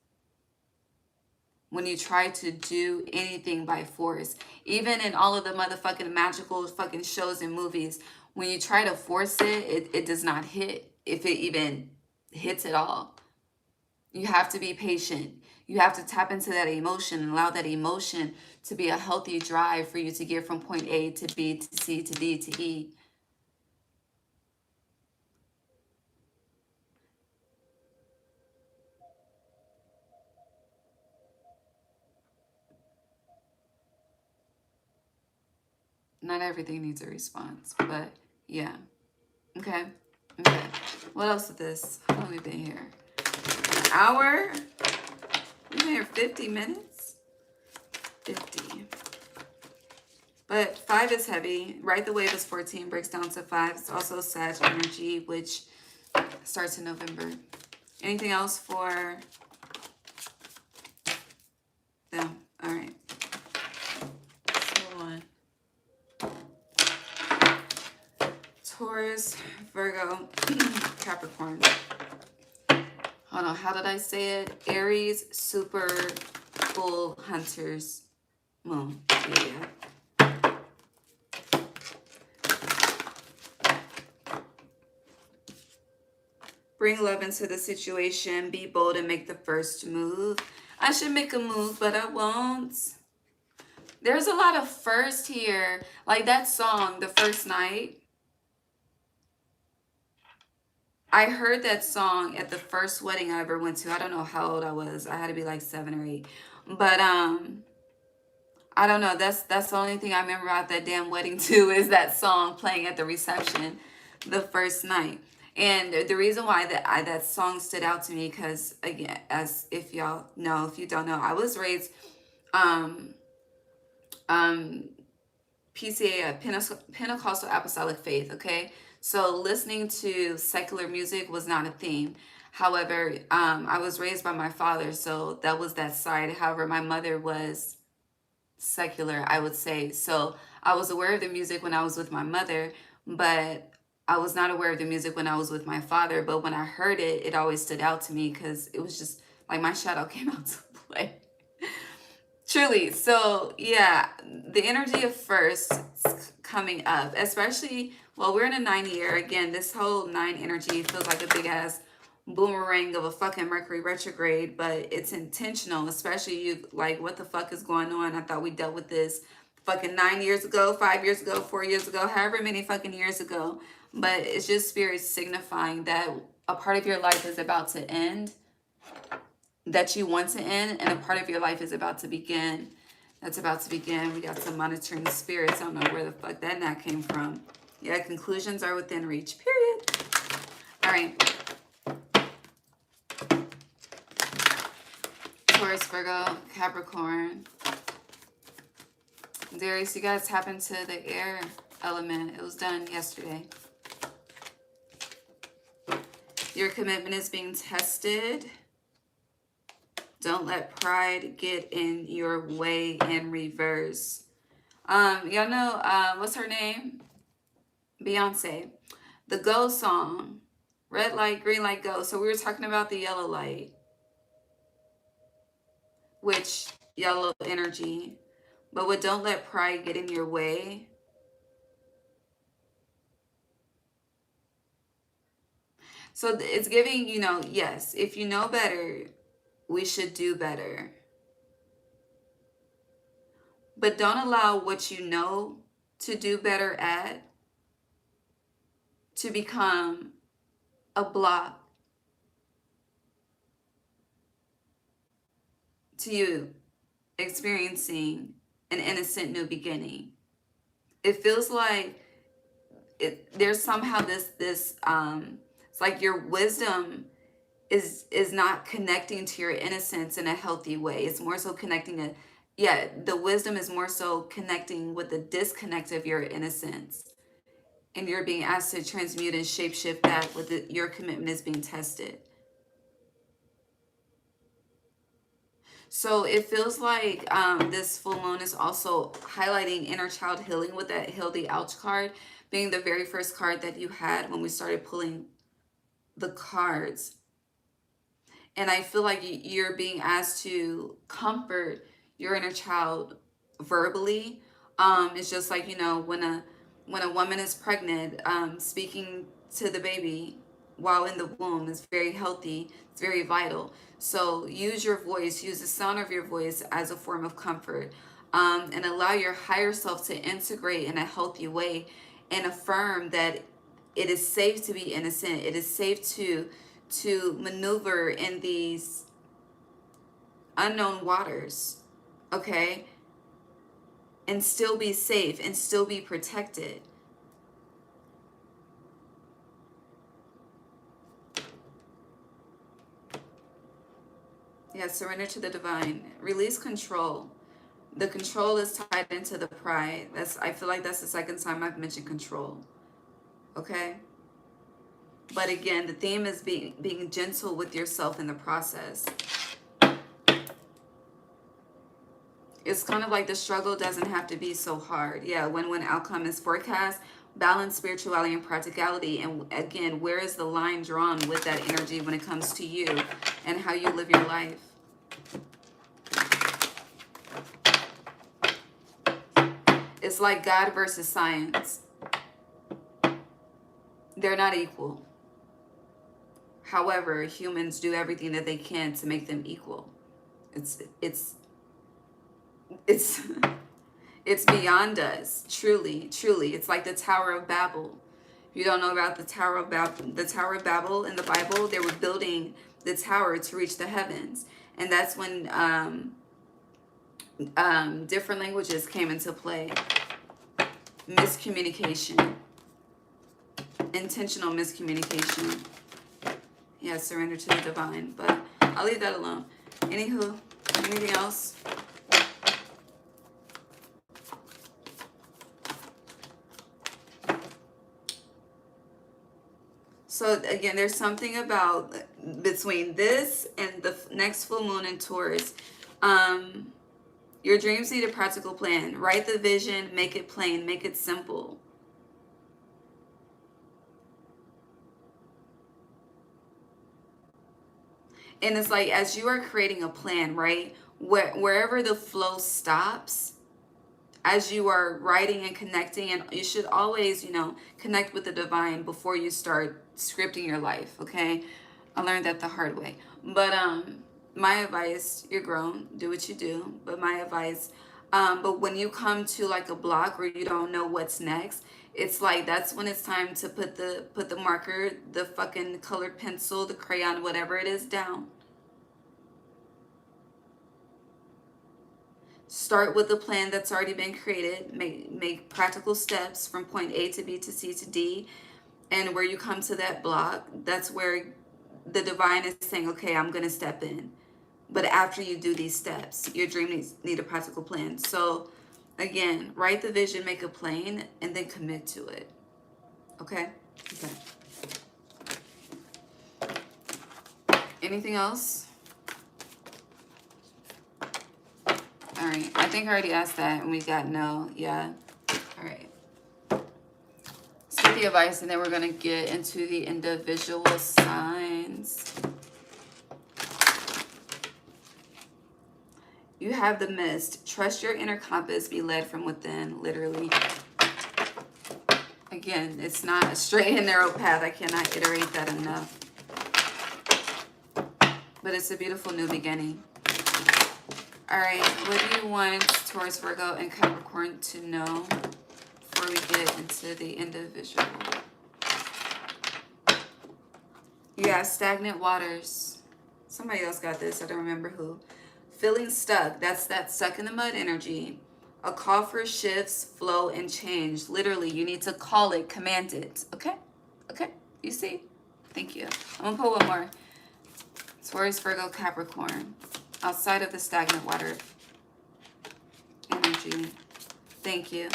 When you try to do anything by force, even in all of the motherfucking magical fucking shows and movies, when you try to force it, it does not hit, if it even hits at all. You have to be patient. You have to tap into that emotion and allow that emotion to be a healthy drive for you to get from point A to B to C to D to E. Not everything needs a response, but yeah. Okay. Okay. What else is this? How long have we been here? An hour? We've been here 50 minutes? 50. But 5 is heavy. Right the Wave is 14, breaks down to 5. It's also Sag energy, which starts in November. Anything else for them? All right. Hold on. Taurus, Virgo, Capricorn. Hold on, how did I say it? Aries, super full hunters moon. Yeah. Bring love into the situation. Be bold and make the first move. I should make a move, but I won't. There's a lot of first here. Like that song, The First Night. I heard that song at the first wedding I ever went to. I don't know how old I was. I had to be like 7 or 8. But I don't know. That's the only thing I remember about that damn wedding too, is that song playing at the reception, The First Night. And the reason why that song stood out to me, because again, as if y'all know, if you don't know, I was raised PCA, Pentecostal Apostolic Faith, okay? So listening to secular music was not a theme. However, I was raised by my father, so that was that side. However, my mother was secular, I would say. So I was aware of the music when I was with my mother, but I was not aware of the music when I was with my father. But when I heard it, it always stood out to me because it was just like my shadow came out to play. Truly. So yeah, the energy of first coming up, especially, well, we're in a 9 year. Again, this whole 9 energy feels like a big ass boomerang of a fucking Mercury retrograde, but it's intentional, especially you like, what the fuck is going on? I thought we dealt with this fucking 9 years ago, 5 years ago, 4 years ago, however many fucking years ago. But it's just spirit signifying that a part of your life is about to end, that you want to end, and a part of your life is about to begin. That's about to begin. We got some monitoring spirits. I don't know where the fuck that knot came from. Yeah, conclusions are within reach, period. All right. Taurus, Virgo, Capricorn. Aries, you guys tap into the air element. It was done yesterday. Your commitment is being tested. Don't let pride get in your way in reverse. Y'all know, what's her name? Beyonce. The Go song. Red light, green light, go. So we were talking about the yellow light. Which, yellow energy. But with don't let pride get in your way. So it's giving, you know, yes, if you know better, we should do better. But don't allow what you know to do better at to become a block to you experiencing an innocent new beginning. It feels like there's somehow this it's like your wisdom is not connecting to your innocence in a healthy way. It's more so connecting to, yeah, the wisdom is more so connecting with the disconnect of your innocence. And you're being asked to transmute and shapeshift that with your commitment is being tested. So it feels like this full moon is also highlighting inner child healing, with that Heal the Ouch card being the very first card that you had when we started pulling the cards. And I feel like you're being asked to comfort your inner child verbally. It's just like, you know, when a woman is pregnant, speaking to the baby while in the womb is very healthy. It's very vital. So use your voice, use the sound of your voice as a form of comfort, and allow your higher self to integrate in a healthy way, and affirm that it is safe to be innocent. It is safe to maneuver in these unknown waters, okay? And still be safe and still be protected. Yeah, surrender to the divine. Release control. The control is tied into the pride. I feel like that's the second time I've mentioned control. Okay? But again, the theme is being gentle with yourself in the process. It's kind of like the struggle doesn't have to be so hard. Yeah, when outcome is forecast, balance spirituality and practicality. And again, where is the line drawn with that energy when it comes to you and how you live your life? It's like God versus science. They're not equal. However, humans do everything that they can to make them equal. It's it's beyond us. Truly, truly. It's like the Tower of Babel. If you don't know about the Tower of Babel in the Bible, they were building the tower to reach the heavens. And that's when different languages came into play. Miscommunication. Intentional miscommunication. Yeah, surrender to the divine. But I'll leave that alone. Anywho, anything else? So again, there's something about between this and the next full moon in Taurus. Your dreams need a practical plan. Write the vision, make it plain, make it simple. And it's like, as you are creating a plan, right? Wherever the flow stops, as you are writing and connecting, and you should always, you know, connect with the divine before you start scripting your life, okay? I learned that the hard way. But my advice, you're grown, do what you do, but my advice, but when you come to like a block where you don't know what's next, it's like that's when it's time to put the marker, the fucking colored pencil, the crayon, whatever it is, down. Start with the plan that's already been created. Make practical steps from point A to B to C to D. And where you come to that block, that's where the divine is saying, okay, I'm going to step in. But after you do these steps, your dream need a practical plan. So again, write the vision, make it plain, and then commit to it. Okay? Okay. Anything else? All right. I think I already asked that and we got no. Yeah. All right. Let's get the advice and then we're going to get into the individual signs. You have the Mist. Trust your inner compass. Be led from within. Literally. Again, it's not a straight and narrow path. I cannot iterate that enough. But it's a beautiful new beginning. All right, what do you want Taurus, Virgo, and Capricorn to know before we get into the individual? You have stagnant waters. Somebody else got this. I don't remember who. Feeling stuck. That's that stuck in the mud energy. A call for shifts, flow, and change. Literally, you need to call it, command it. Okay? Okay? You see? Thank you. I'm going to pull one more. Taurus, Virgo, Capricorn. Outside of the stagnant water energy. Thank you.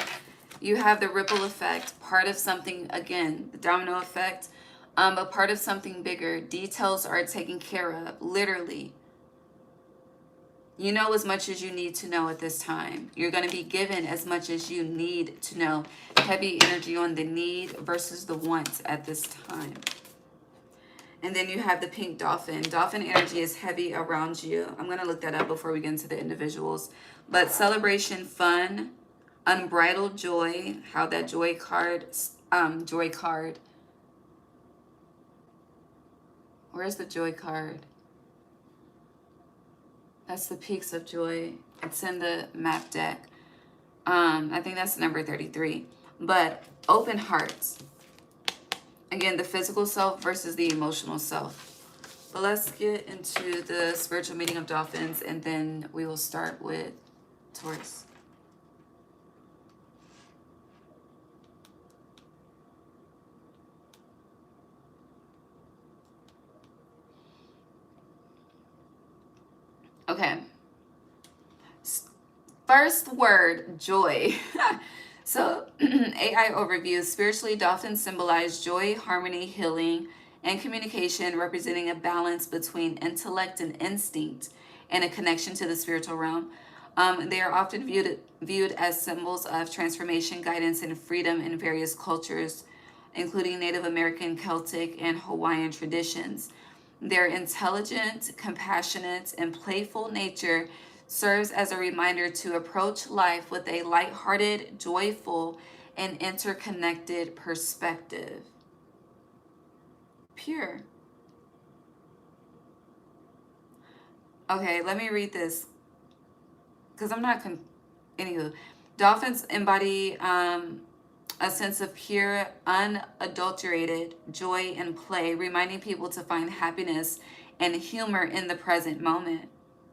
You have the ripple effect, part of something, again, the domino effect, but part of something bigger. Details are taken care of, literally. You know as much as you need to know at this time. You're going to be given as much as you need to know. Heavy energy on the need versus the want at this time. And then you have the pink dolphin. Dolphin energy is heavy around you. I'm going to look that up before we get into the individuals. But celebration, fun, unbridled joy. How that joy card. Where's the joy card? That's the peaks of joy. It's in the map deck. I think that's number 33. But open hearts. Again, the physical self versus the emotional self. But let's get into the spiritual meeting of dolphins, and then we will start with Taurus. Okay. First word, joy. So, AI overview. Spiritually, dolphins symbolize joy, harmony, healing, and communication, representing a balance between intellect and instinct and a connection to the spiritual realm. They are often viewed as symbols of transformation, guidance, and freedom in various cultures, including Native American, Celtic, and Hawaiian traditions. Their intelligent, compassionate, and playful nature serves as a reminder to approach life with a lighthearted, joyful, and interconnected perspective. Pure. Okay, let me read this because I'm not... Anywho, dolphins embody a sense of pure, unadulterated joy and play, reminding people to find happiness and humor in the present moment.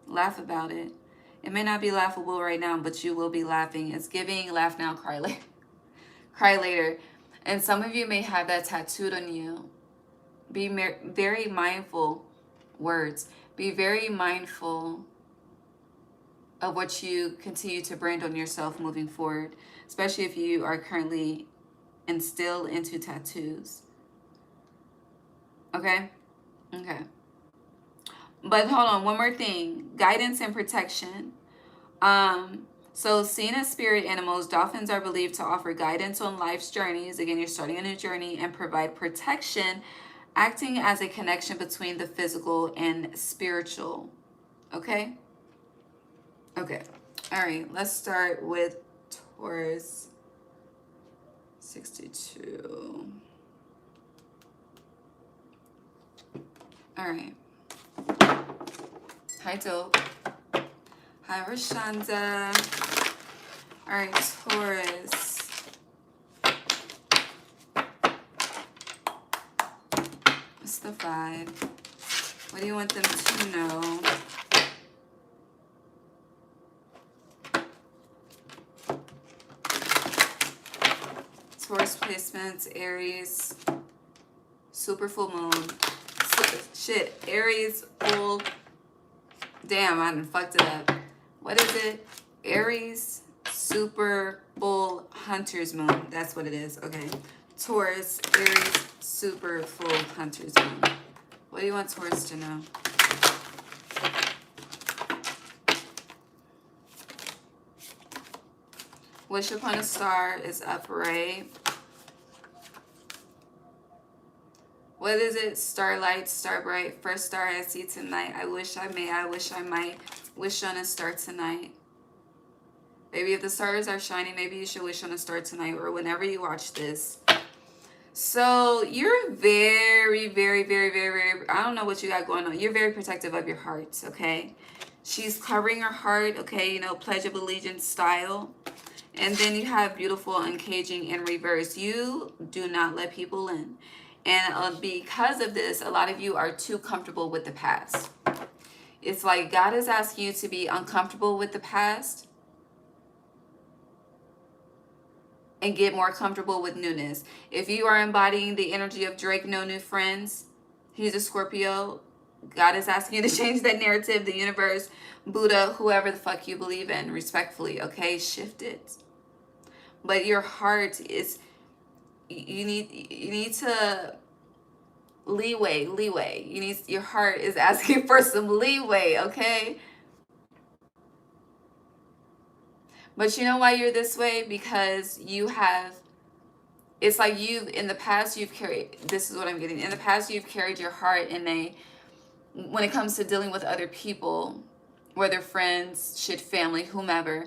Laugh about it. It may not be laughable right now, but you will be laughing. It's giving laugh now, cry later. Cry later. And some of you may have that tattooed on you. Be very mindful, words. Be very mindful of what you continue to brand on yourself moving forward, especially if you are currently instilled into tattoos. Okay? Okay. But hold on, one more thing. Guidance and protection. So seen as spirit animals, dolphins are believed to offer guidance on life's journeys. Again, you're starting a new journey, and provide protection, acting as a connection between the physical and spiritual. Okay? Okay. All right, let's start with Taurus 62. All right. Hi, Dope. Hi, Rashonda. All right, Taurus. What's the vibe? What do you want them to know? Taurus placements, Aries, super full moon. Shit, Aries, full. Damn, I done fucked it up. What is it? Aries, super full hunter's moon. That's what it is. Okay. Taurus, Aries, super full hunter's moon. What do you want Taurus to know? Wish upon a star is upright. What is it? Starlight, star bright. First star I see tonight. I wish I may. I wish I might. Wish on a star tonight. Maybe if the stars are shining, maybe you should wish on a star tonight, or whenever you watch this. So you're very, very, very, very, very, I don't know what you got going on. You're very protective of your heart, okay? She's covering her heart, okay? You know, Pledge of Allegiance style. And then you have beautiful uncaging in reverse. You do not let people in. And because of this, a lot of you are too comfortable with the past. It's like God is asking you to be uncomfortable with the past and get more comfortable with newness. If you are embodying the energy of Drake, No New Friends, he's a Scorpio. God is asking you to change that narrative, the universe, Buddha, whoever the fuck you believe in, respectfully, okay? Shift it. But your heart is... You need to leeway. Your heart is asking for some leeway, okay? But you know why you're this way? Because you have, it's like in the past you've carried, this is what I'm getting, in the past you've carried your heart in a, when it comes to dealing with other people, whether friends, shit, family, whomever,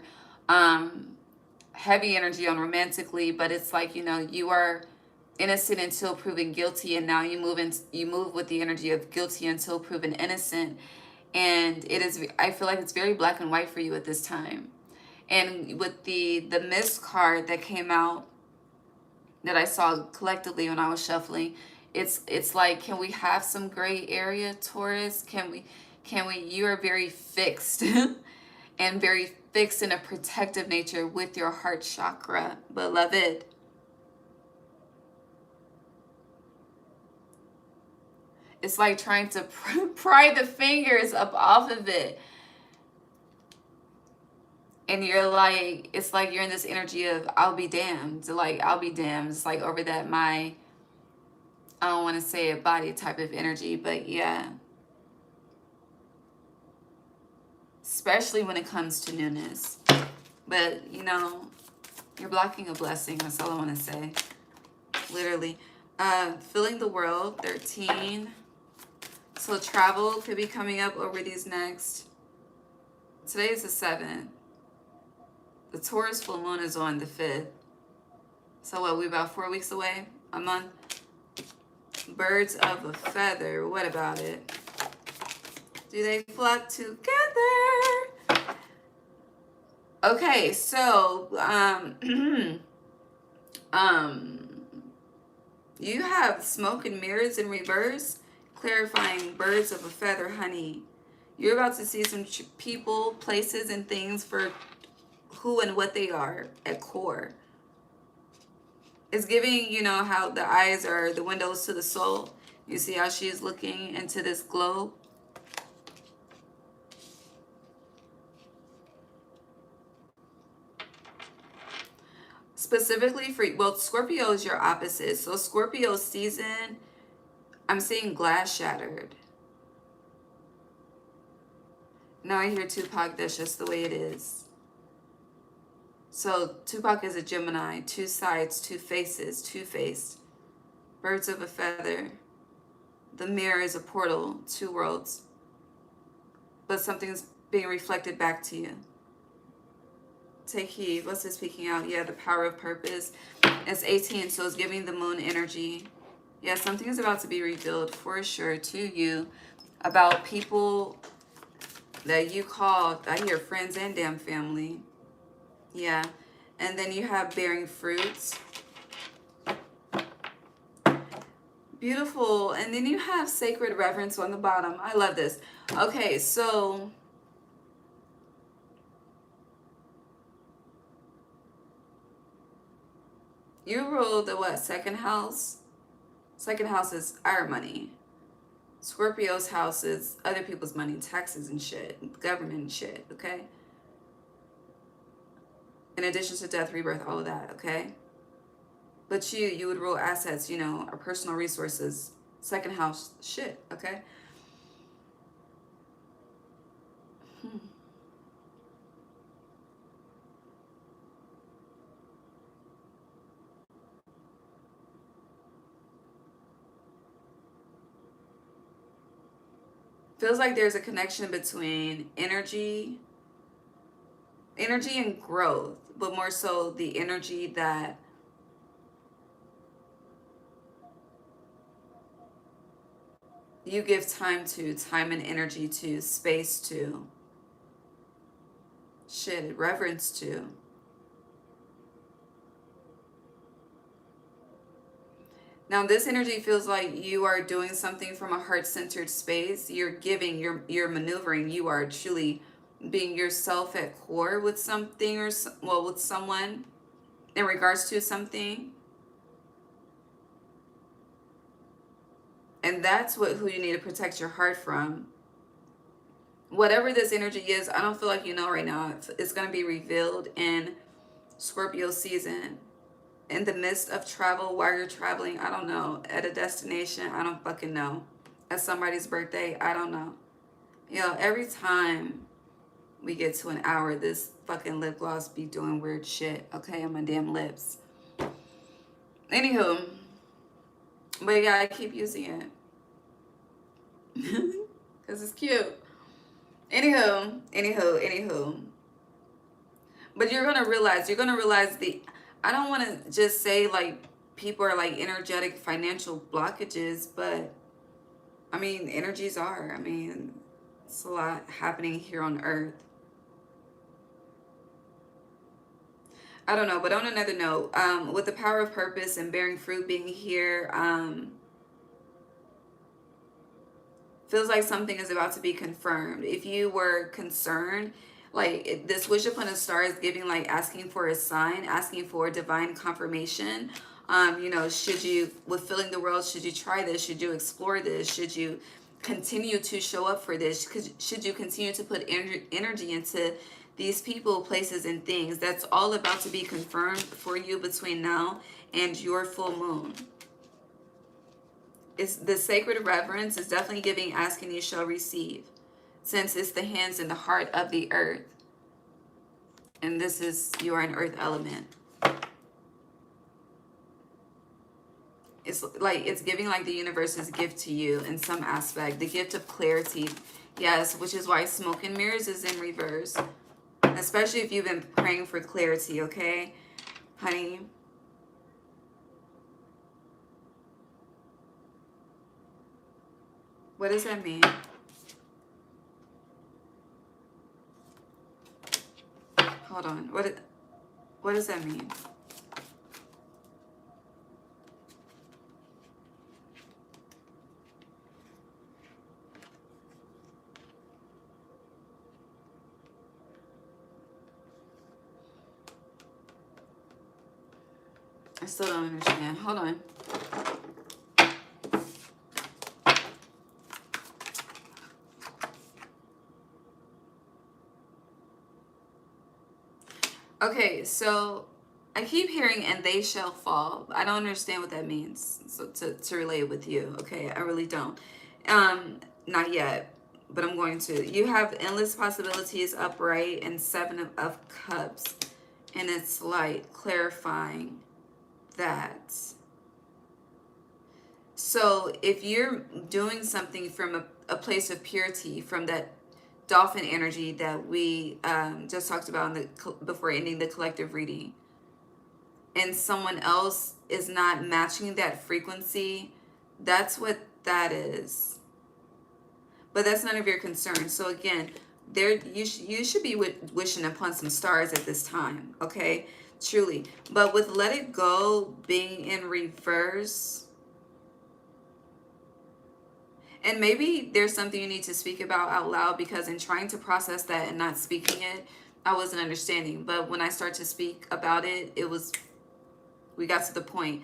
heavy energy on romantically, but it's like, you are innocent until proven guilty, and now you move with the energy of guilty until proven innocent. And I feel like it's very black and white for you at this time. And with the Miss card that came out, that I saw collectively when I was shuffling, it's like, can we have some gray area, Taurus? Can we you are very fixed and very fixed in a protective nature with your heart chakra, beloved. It's like trying to pry the fingers up off of it. And you're like, it's like you're in this energy of I'll be damned. Like, I'll be damned. It's like over that I don't want to say a body type of energy, but yeah. Especially when it comes to newness. But, you're blocking a blessing. That's all I want to say. Literally. Filling the world, 13. So travel could be coming up over these next. Today is the 7th. The Taurus full moon is on the 5th. So what, we about 4 weeks away? A month? Birds of a feather. What about it? Do they flock together? Okay, so you have smoke and mirrors in reverse, clarifying birds of a feather, honey. You're about to see some people, places, and things for who and what they are at core. It's giving, how the eyes are the windows to the soul. You see how she's looking into this globe? Specifically for, well, Scorpio is your opposite. So Scorpio season, I'm seeing glass shattered. Now I hear Tupac, that's just the way it is. So Tupac is a Gemini, 2 sides, 2 faces, two-faced. Birds of a feather. The mirror is a portal, 2 worlds. But something's being reflected back to you. Take heed. What's this speaking out? Yeah, the power of purpose. It's 18, so it's giving the moon energy. Yeah, something is about to be revealed for sure to you about people that you called. I hear friends and damn family. Yeah. And then you have bearing fruits. Beautiful. And then you have sacred reverence on the bottom. I love this. Okay, so you rule the what? Second house? Second house is our money. Scorpio's house is other people's money, taxes and shit, government and shit, okay? In addition to death, rebirth, all of that, okay? But you would rule assets, or personal resources, second house shit, okay? Feels like there's a connection between energy and growth, but more so the energy that you give time and energy to, space to, shit, reverence to. Now this energy feels like you are doing something from a heart-centered space. You're giving, you're maneuvering, you are truly being yourself at core with something, or with someone in regards to something. And that's who you need to protect your heart from. Whatever this energy is, I don't feel like you know right now. It's going to be revealed in Scorpio season. In the midst of travel, while you're traveling, I don't know. At a destination, I don't fucking know. At somebody's birthday, I don't know. Every time we get to an hour, this fucking lip gloss be doing weird shit, okay, on my damn lips. Anywho, but yeah, I keep using it. Because it's cute. Anywho. But you're going to realize I don't want to just say like people are like energetic financial blockages, but I mean, energies are. I mean, it's a lot happening here on Earth. I don't know, but on another note, with the power of purpose and bearing fruit being here, feels like something is about to be confirmed. If you were concerned, like this wish upon a star is giving, like asking for a sign, asking for divine confirmation. You know, should you, with filling the world, should you try this? Should you explore this? Should you continue to show up for this? Should you continue to put energy into these people, places, and things? That's all about to be confirmed for you between now and your full moon. It's the sacred reverence is definitely giving, asking you shall receive, since it's the hands and the heart of the earth. And this is, you are an earth element. It's like, it's giving like the universe's gift to you in some aspect, the gift of clarity. Yes, which is why smoke and mirrors is in reverse, especially if you've been praying for clarity, okay, honey? What does that mean? Hold on. What does that mean? I still don't understand. Hold on. Okay, so I keep hearing "and they shall fall." I don't understand what that means. So to relate with you, okay? I really don't. Not yet, but I'm going to. You have endless possibilities upright and 7 of Cups, and it's like clarifying that. So if you're doing something from a place of purity, from that dolphin energy that we just talked about before ending the collective reading, and someone else is not matching that frequency, that's what that is. But that's none of your concern. So again, you should be wishing upon some stars at this time, okay? Truly. But with let it go being in reverse, and maybe there's something you need to speak about out loud, because in trying to process that and not speaking it, I wasn't understanding. But when I start to speak about it, we got to the point.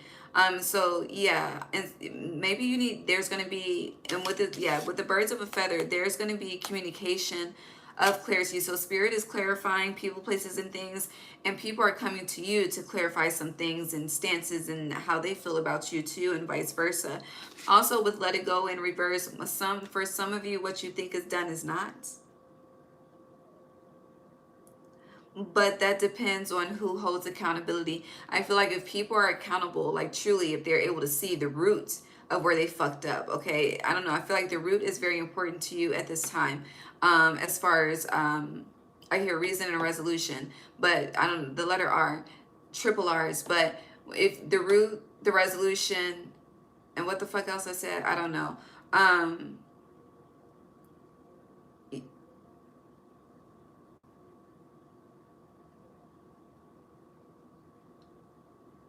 So yeah, and maybe you need, there's going to be, and with the birds of a feather, there's going to be communication of clarity. So spirit is clarifying people, places, and things, and people are coming to you to clarify some things and stances and how they feel about you too, and vice versa. Also with let it go in reverse, for some of you, what you think is done is not. But that depends on who holds accountability. I feel like if people are accountable, like truly, if they're able to see the root of where they fucked up, okay? I don't know. I feel like the root is very important to you at this time. As far as, I hear reason and resolution, but I don't know, the letter R, triple R's. But if the root, the resolution, and what the fuck else I said, I don't know.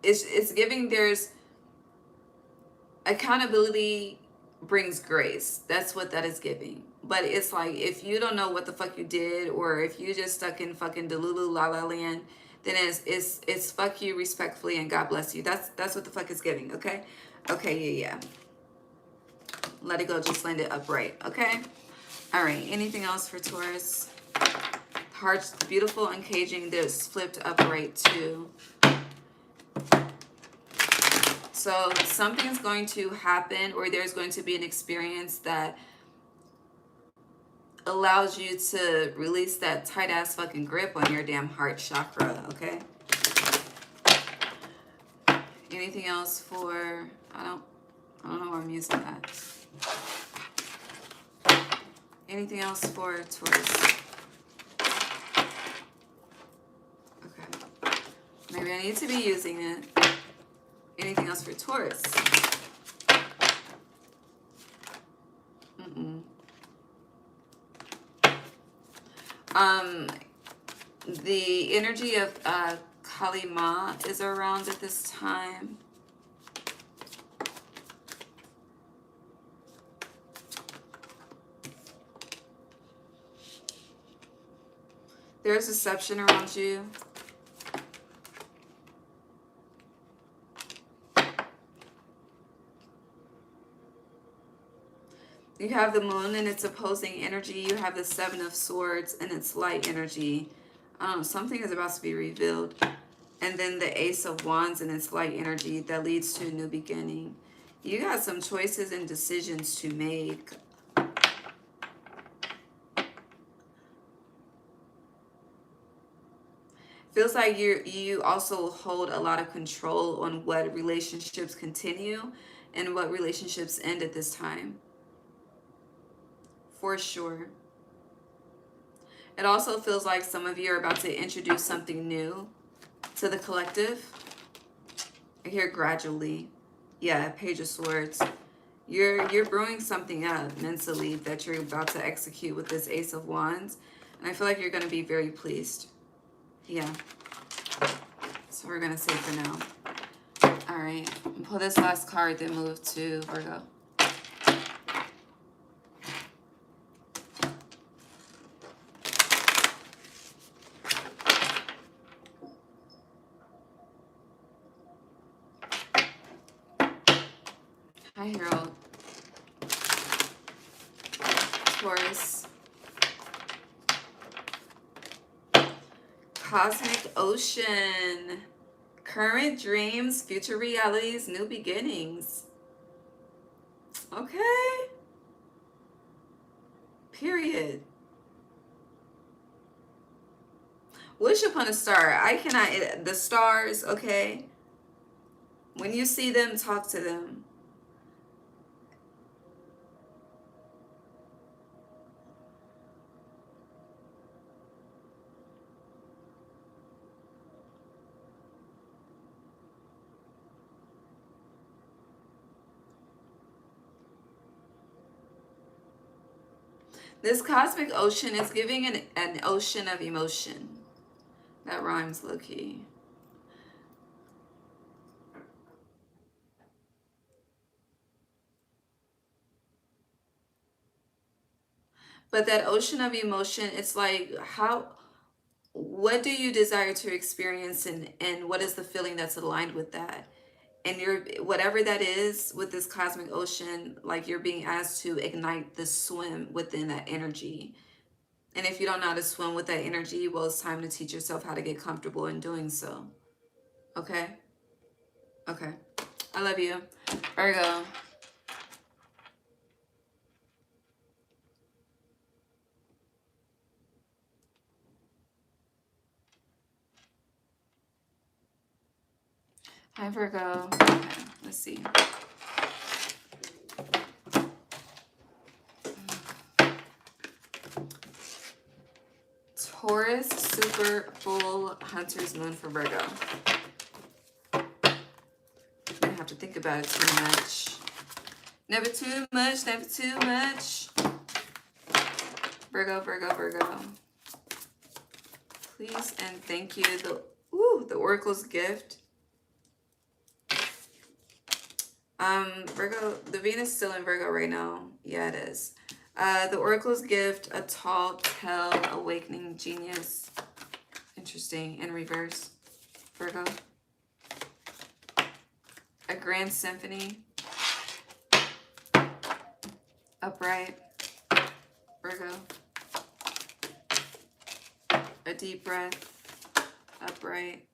It's giving, there's accountability brings grace. That's what that is giving. But it's like, if you don't know what the fuck you did, or if you just stuck in fucking Delulu La La Land, then it's fuck you respectfully and God bless you. That's what the fuck is giving, okay? Okay, yeah. Let it go, just land it upright, okay? All right, anything else for Taurus? Hearts, beautiful uncaging, this flipped upright too. So something's going to happen, or there's going to be an experience that allows you to release that tight ass fucking grip on your damn heart chakra, okay? Anything else for, I don't know why I'm using that. Anything else for Taurus? Okay. Maybe I need to be using it. Anything else for Taurus? The energy of Kali Ma is around at this time. There's deception around you. You have the moon and its opposing energy. You have the Seven of Swords and its light energy. Something is about to be revealed. And then the Ace of Wands and its light energy that leads to a new beginning. You got some choices and decisions to make. Feels like you also hold a lot of control on what relationships continue and what relationships end at this time. For sure. It also feels like some of you are about to introduce something new to the collective. I hear gradually. Yeah, Page of Swords. You're brewing something up mentally that you're about to execute with this Ace of Wands. And I feel like you're going to be very pleased. Yeah. So we're going to say for now. All right. Pull this last card, then move to Virgo. Hi, Harold. Taurus. Cosmic Ocean. Current dreams, future realities, new beginnings. Okay. Period. Wish upon a star. I cannot, the stars, okay? When you see them, talk to them. This cosmic ocean is giving an ocean of emotion. That rhymes low-key. But that ocean of emotion, it's like, what do you desire to experience, and what is the feeling that's aligned with that? And whatever that is with this cosmic ocean, like you're being asked to ignite the swim within that energy. And if you don't know how to swim with that energy, well, it's time to teach yourself how to get comfortable in doing so. Okay? Okay. I love you. Virgo. Hi, Virgo. Okay, let's see. Taurus, super full hunter's moon for Virgo. I don't have to think about it too much. Never too much, never too much. Virgo, Virgo, Virgo. Please and thank you. The Oracle's gift. Virgo, the Venus is still in Virgo right now. Yeah, it is. The Oracle's gift, a tall tale, awakening genius. Interesting. In reverse. Virgo. A grand symphony. Upright. Virgo. A deep breath. Upright.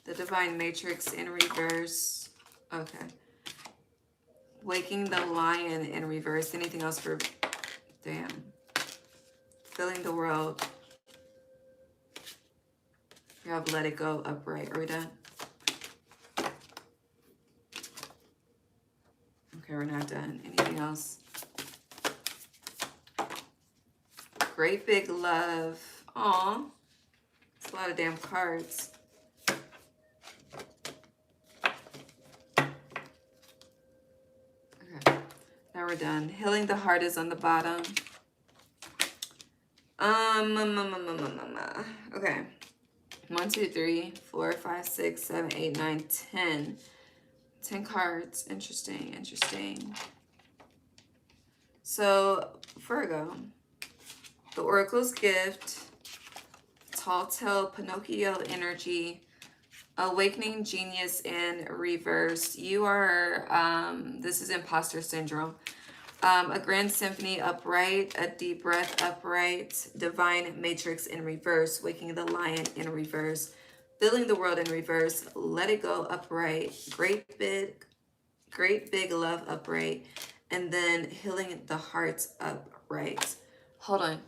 The divine matrix in reverse. Okay. Waking the lion in reverse. Anything else for... Damn. filling the world. You have let it go, upright. Are we done? Okay, we're not done. Anything else? Great big love. Aw. It's a lot of damn cards. Okay. Now we're done. Healing the heart is on the bottom. Okay. 1, 2, 3, 4, 5, 6, 7, 8, 9, 10. 10 cards. Interesting, interesting. So, Virgo, the Oracle's gift, Tall Tale, Pinocchio energy, Awakening Genius in reverse. You are, this is imposter syndrome. A Grand Symphony upright, a Deep Breath upright, Divine Matrix in reverse, Waking the Lion in reverse, Filling the World in reverse, Let It Go upright, Great Big Love upright, and then Healing the Hearts upright. Hold on.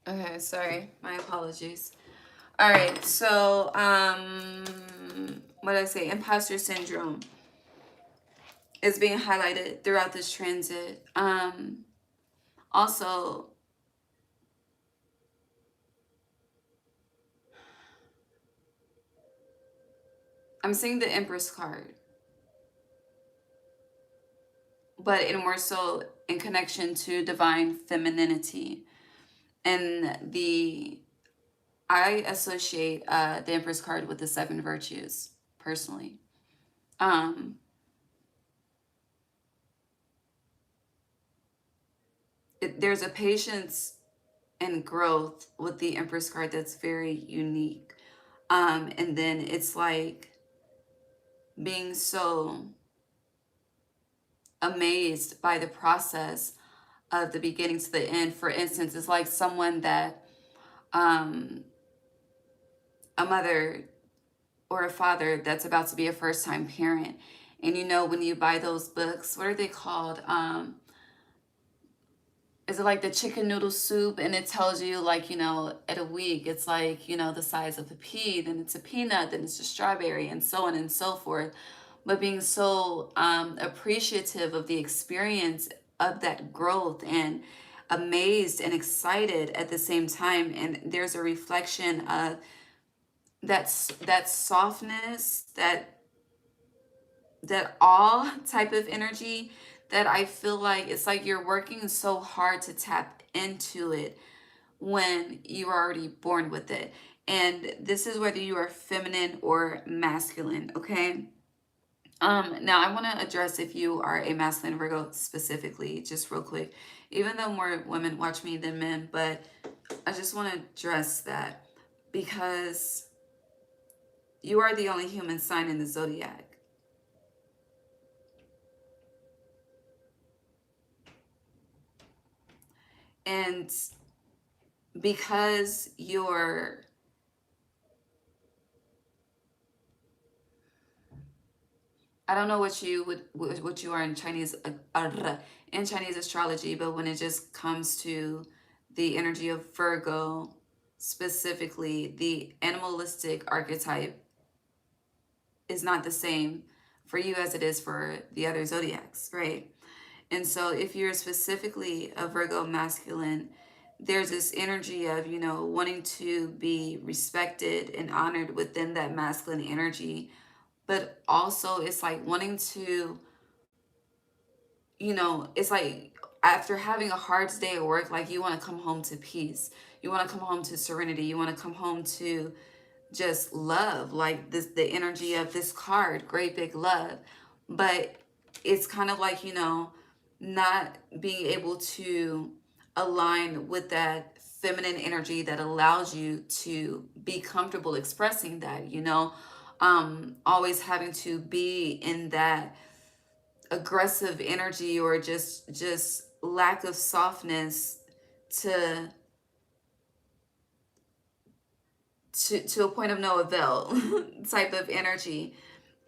Okay, sorry. My apologies. All right, so what did I say? Imposter syndrome is being highlighted throughout this transit. Also, I'm seeing the Empress card, but in more so in connection to divine femininity. And I associate the Empress card with the 7 virtues, personally. There's a patience and growth with the Empress card that's very unique. And then it's like being so amazed by the process of the beginning to the end. For instance, it's like someone that, a mother or a father that's about to be a first-time parent. And you know, when you buy those books, what are they called? Is it like the chicken noodle soup? And it tells you, like, you know, at a week, it's like, you know, the size of a pea, then it's a peanut, then it's a strawberry, and so on and so forth. But being so appreciative of the experience of that growth and amazed and excited at the same time. And there's a reflection of that softness, that awe type of energy that I feel like it's like you're working so hard to tap into it when you are already born with it. And this is whether you are feminine or masculine, okay? Now I want to address if you are a masculine Virgo specifically, just real quick, even though more women watch me than men, but I just want to address that because you are the only human sign in the zodiac. And because you're, I don't know what you are in Chinese astrology, but when it just comes to the energy of Virgo, specifically the animalistic archetype is not the same for you as it is for the other zodiacs, right? And so if you're specifically a Virgo masculine, there's this energy of, you know, wanting to be respected and honored within that masculine energy. But also it's like wanting to, you know, it's like after having a hard day at work, like you want to come home to peace. You want to come home to serenity. You want to come home to just love, like this, the energy of this card, great big love. But it's kind of like, you know, not being able to align with that feminine energy that allows you to be comfortable expressing that, you know, always having to be in that aggressive energy, or just lack of softness to to a point of no avail type of energy.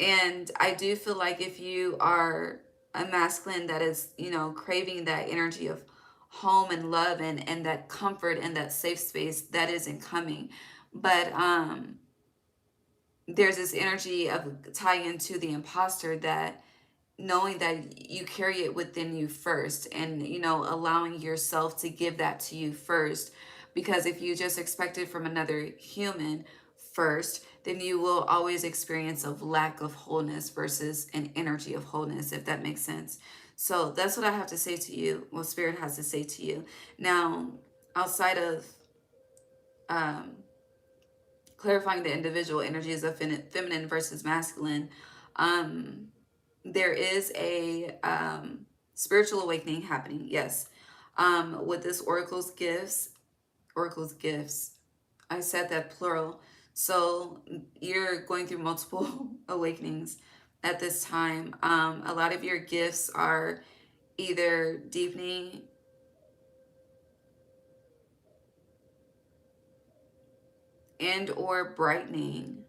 And I do feel like if you are a masculine that is, you know, craving that energy of home and love and that comfort and that safe space, that isn't coming. But there's this energy of tying into the imposter, that knowing that you carry it within you first, and, you know, allowing yourself to give that to you first. Because if you just expect it from another human first, then you will always experience a lack of wholeness versus an energy of wholeness, if that makes sense. So that's what I have to say to you, what Spirit has to say to you. Now, outside of um, clarifying the individual energies of feminine versus masculine, um, there is a spiritual awakening happening, yes, with this oracle's gifts. I said that plural. So you're going through multiple awakenings at this time. A lot of your gifts are either deepening and or brightening,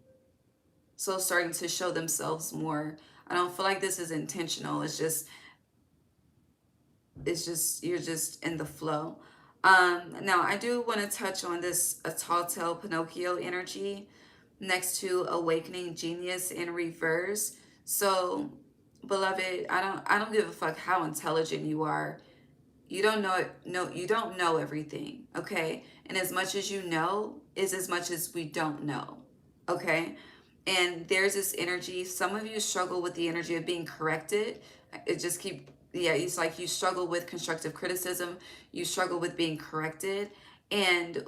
so starting to show themselves more. I don't feel like this is intentional. It's just you're just in the flow. Now I do want to touch on this, a tall tale Pinocchio energy next to awakening genius in reverse. So, beloved, I don't give a fuck how intelligent you are. You don't know it. No, you don't know everything. Okay, and as much as you know is as much as we don't know. Okay, and there's this energy. Some of you struggle with the energy of being corrected. It just keep, yeah, it's like you struggle with constructive criticism. You struggle with being corrected, and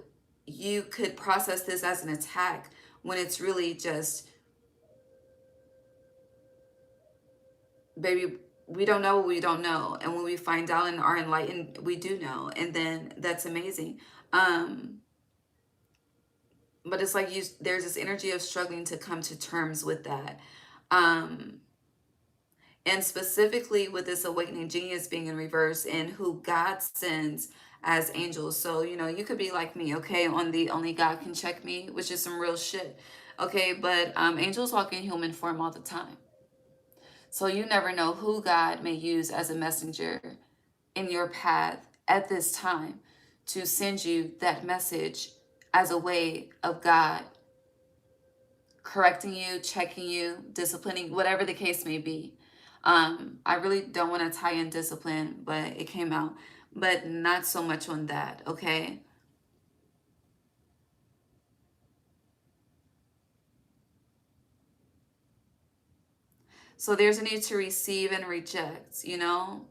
you could process this as an attack when it's really just, baby, we don't know what we don't know, and when we find out and are enlightened, we do know, and then that's amazing. um but it's like you, there's this energy of struggling to come to terms with that. um and specifically with this awakening genius being in reverse, and who God sends as angels. So, you know, you could be like me, okay, on the only God can check me, which is some real shit. Okay, but angels walk in human form all the time. So you never know who God may use as a messenger in your path at this time to send you that message as a way of God correcting you, checking you, disciplining, whatever the case may be. I really don't want to tie in discipline, but it came out. But not so much on that, okay? So there's a need to receive and reject, you know?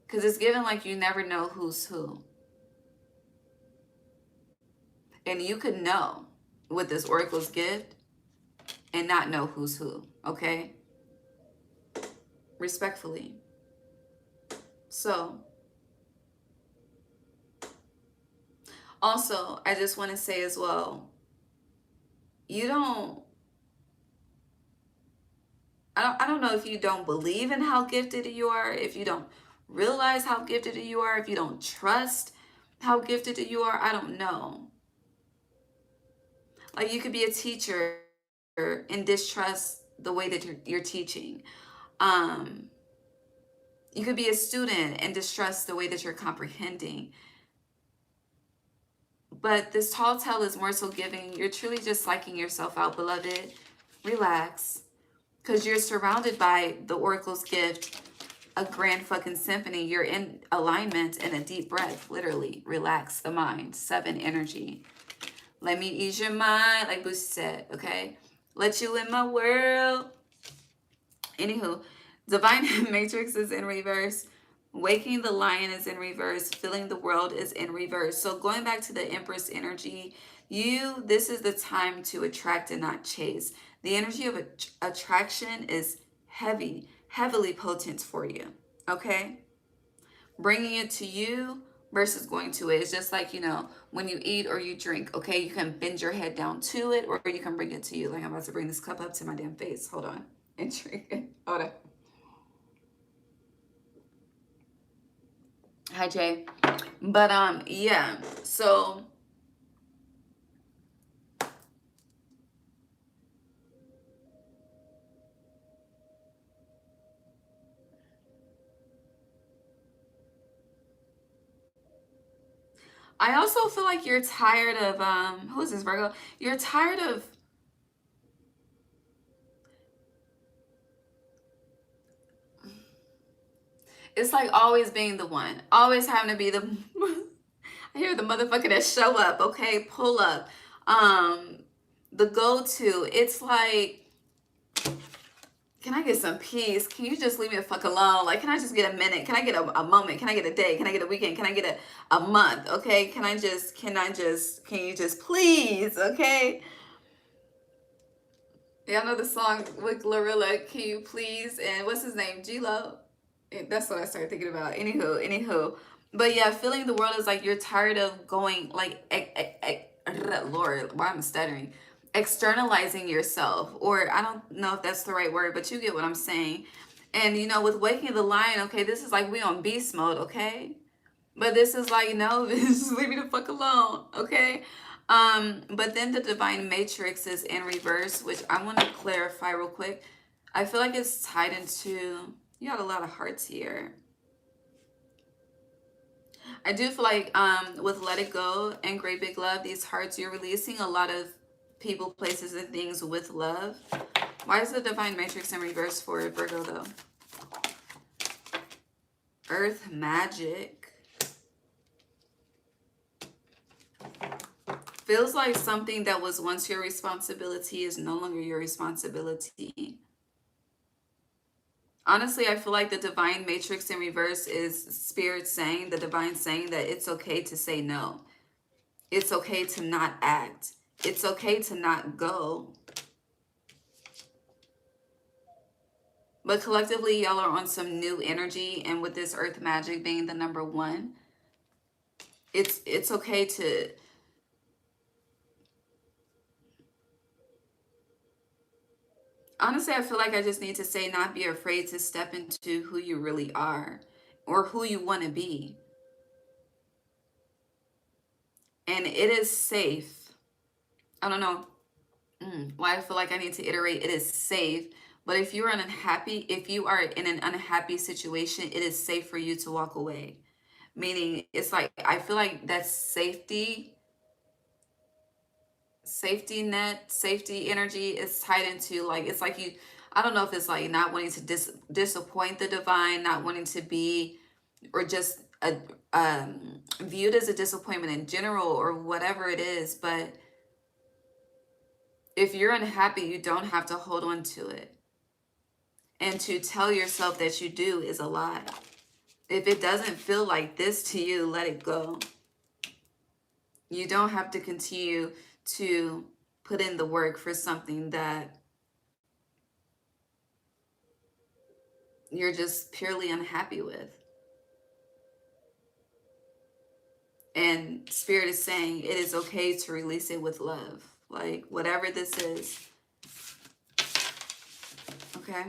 Because it's given like you never know who's who. And you could know with this oracle's gift and not know who's who, okay? Respectfully. So, also, I just want to say as well, you don't, I don't know if you don't believe in how gifted you are, if you don't realize how gifted you are, if you don't trust how gifted you are, I don't know. Like, you could be a teacher and distrust the way that you're teaching. Um, you could be a student and distrust the way that you're comprehending. But this tall tale is more so giving, you're truly just psyching yourself out, beloved. Relax. Because you're surrounded by the oracle's gift a grand fucking symphony. You're in alignment and a deep breath. Literally, relax the mind. 7 energy. Let me ease your mind, like Boosie said, okay? Let you in my world. Anywho, divine matrix is in reverse. Waking the lion is in reverse. Filling the world is in reverse. So going back to the Empress energy, this is the time to attract and not chase. The energy of attraction is heavily potent for you, okay? Bringing it to you versus going to it. It's just like, you know, when you eat or you drink, okay? You can bend your head down to it, or you can bring it to you. Like I'm about to bring this cup up to my damn face. Hold on. And drink it. Hold on. Hi, Jay. But, yeah. So I also feel like you're tired of, who is this, Virgo? You're tired of, it's like always being the one. Always having to be the, I hear the motherfucker that show up, okay? Pull up. The go-to. It's like, can I get some peace? Can you just leave me the fuck alone? Like, can I just get a minute? Can I get a moment? Can I get a day? Can I get a weekend? Can I get a month? Okay? Can you just please? Okay? Y'all know the song with Glorilla, Can You Please? And what's his name? G-Lo? That's what I started thinking about. Anywho. But yeah, feeling the world is like you're tired of going, like, Lord, why am I stuttering? Externalizing yourself. Or I don't know if that's the right word, but you get what I'm saying. And, you know, with Waking the Lion, okay, this is like we on beast mode, okay? But this is like, no, just leave me the fuck alone, okay? But then the divine matrix is in reverse, which I want to clarify real quick. I feel like it's tied into, you got a lot of hearts here. I do feel like with Let It Go and Great Big Love, these hearts, you're releasing a lot of people, places, and things with love. Why is the divine matrix in reverse for Virgo though? Earth magic. Feels like something that was once your responsibility is no longer your responsibility. Honestly, I feel like the divine matrix in reverse is spirit saying, the divine saying that it's okay to say no. It's okay to not act. It's okay to not go. But collectively, y'all are on some new energy. And with this earth magic being the number 1, it's okay to... Honestly, I feel like I just need to say not be afraid to step into who you really are or who you want to be. And it is safe. I don't know why I feel like I need to iterate. It is safe. But if you are in an unhappy situation, it is safe for you to walk away. Meaning, it's like, I feel like that's safety net, safety energy is tied into, like, it's like you, I don't know if it's like not wanting to disappoint the divine, not wanting to be, or just viewed as a disappointment in general, or whatever it is. But if you're unhappy, you don't have to hold on to it. And to tell yourself that you do is a lie. If it doesn't feel like this to you, let it go. You don't have to continue to put in the work for something that you're just purely unhappy with. And Spirit is saying it is okay to release it with love. Like, whatever this is. Okay?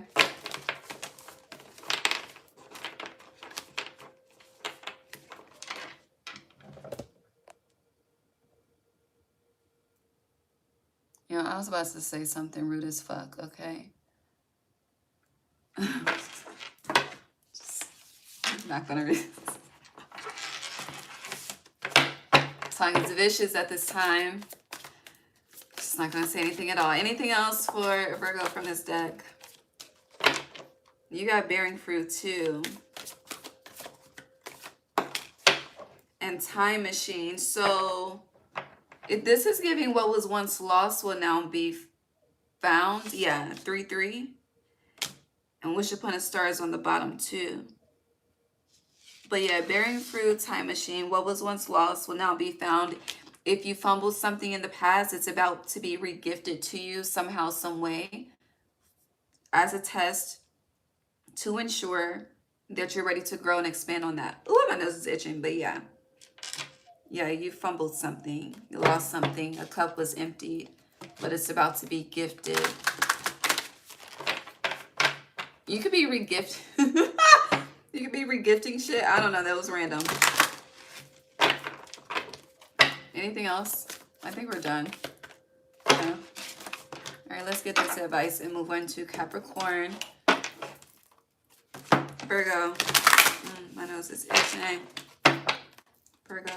You know, I was about to say something rude as fuck, okay? Just not gonna read. Tongue is vicious at this time. Just not gonna say anything at all. Anything else for Virgo from this deck? You got bearing fruit too. And time machine. So if this is giving what was once lost will now be found. Yeah, 3-3. And wish upon a star is on the bottom too. But yeah, bearing fruit, time machine. What was once lost will now be found. If you fumbled something in the past, it's about to be regifted to you somehow, some way, as a test to ensure that you're ready to grow and expand on that. Ooh, my nose is itching, but yeah. Yeah, you fumbled something. You lost something. A cup was emptied, but it's about to be gifted. You could be regift. You could be regifting shit. I don't know. That was random. Anything else? I think we're done. Yeah. All right, let's get this advice and move on to Capricorn. Virgo. My nose is itching. Virgo.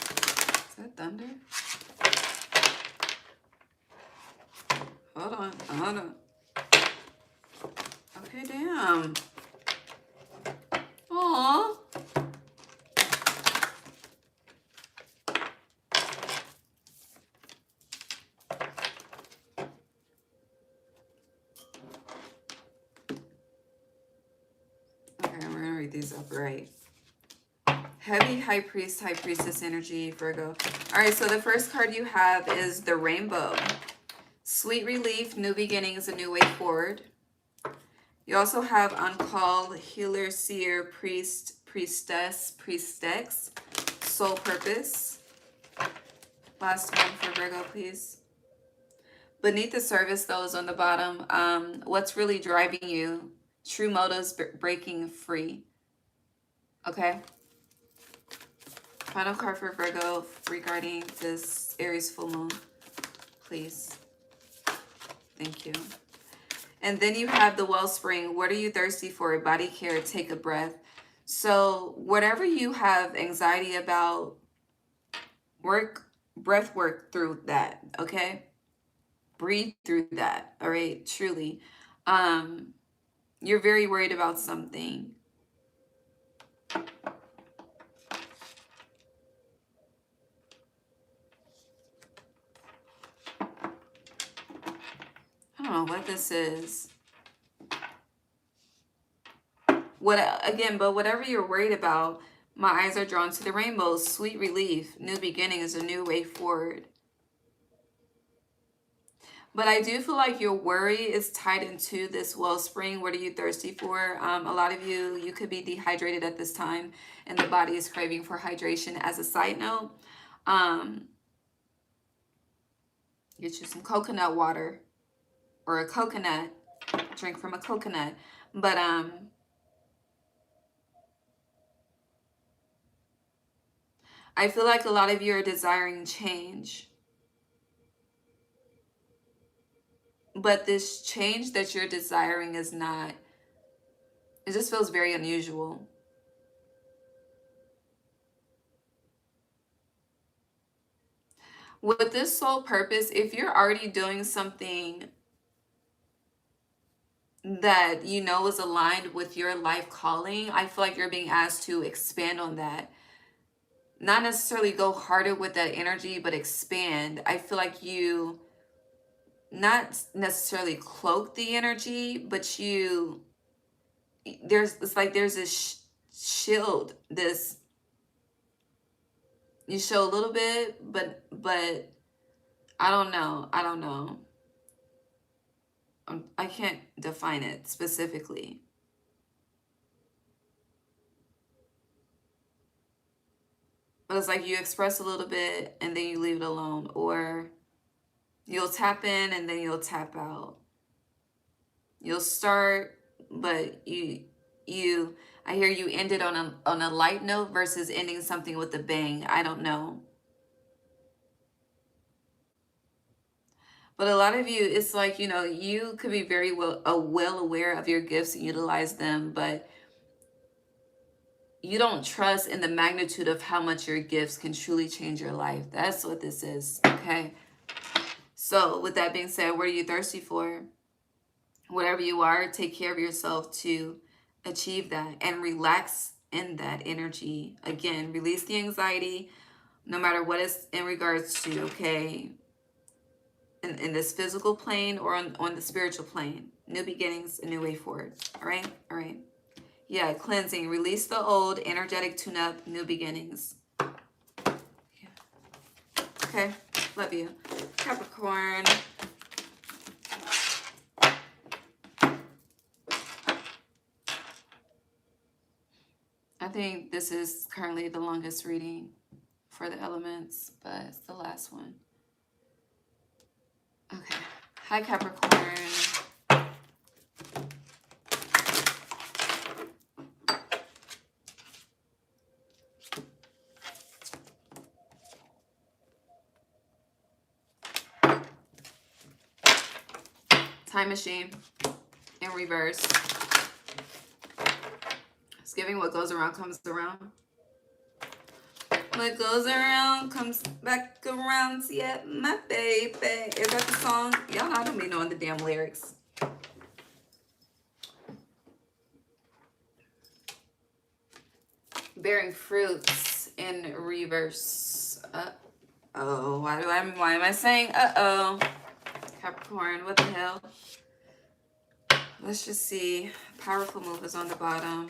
Is that thunder? Hold on. Hold on. Okay, damn. Aww. Okay, we're gonna read these up right. Heavy high priest, high priestess energy, Virgo. All right, so the first card you have is the rainbow. Sweet relief, new beginnings, a new way forward. You also have on call, healer, seer, priest, priestess, priestess, soul purpose. Last one for Virgo, please. Beneath the surface, those on the bottom, what's really driving you? True motives, breaking free. Okay. Final card for Virgo regarding this Aries full moon, please. Thank you. And then you have the wellspring. What are you thirsty for? Body care, take a breath. So whatever you have anxiety about, breath work through that, okay? Breathe through that, all right? Truly. You're very worried about something. I don't know what this is. But whatever you're worried about, my eyes are drawn to the rainbow. Sweet relief, new beginnings, a new way forward. But I do feel like your worry is tied into this wellspring. What are you thirsty for? A lot of you could be dehydrated at this time, and the body is craving for hydration. As a side note, get you some coconut water or a coconut. Drink from a coconut. But I feel like a lot of you are desiring change. But this change that you're desiring is not, it just feels very unusual. With this soul purpose, if you're already doing something that you know is aligned with your life calling, I feel like you're being asked to expand on that. Not necessarily go harder with that energy, but expand. I feel like you not necessarily cloak the energy, but it's like there's this shield, this, you show a little bit, but I don't know. I can't define it specifically. But it's like you express a little bit and then you leave it alone, or you'll tap in and then you'll tap out. You'll start, but I hear you ended on a light note versus ending something with a bang. I don't know. But a lot of you, it's like, you could be very well aware of your gifts and utilize them, but you don't trust in the magnitude of how much your gifts can truly change your life. That's what this is, okay? So with that being said, what are you thirsty for? Whatever you are, take care of yourself to achieve that and relax in that energy. Again, release the anxiety, no matter what is in regards to, okay, in this physical plane or on the spiritual plane. New beginnings, a new way forward. All right? All right. Yeah, cleansing. Release the old, energetic tune-up, new beginnings. Yeah. Okay, love you. Capricorn. I think this is currently the longest reading for the elements, but it's the last one. Okay. Hi, Capricorn. Time machine in reverse. It's giving what goes around comes around. What goes around comes back around. Yeah, my baby. Is that the song? Y'all know I don't be knowing the damn lyrics. Bearing fruits in reverse. Uh-oh. Why am I saying uh-oh? Capricorn, what the hell? Let's just see. Powerful move is on the bottom.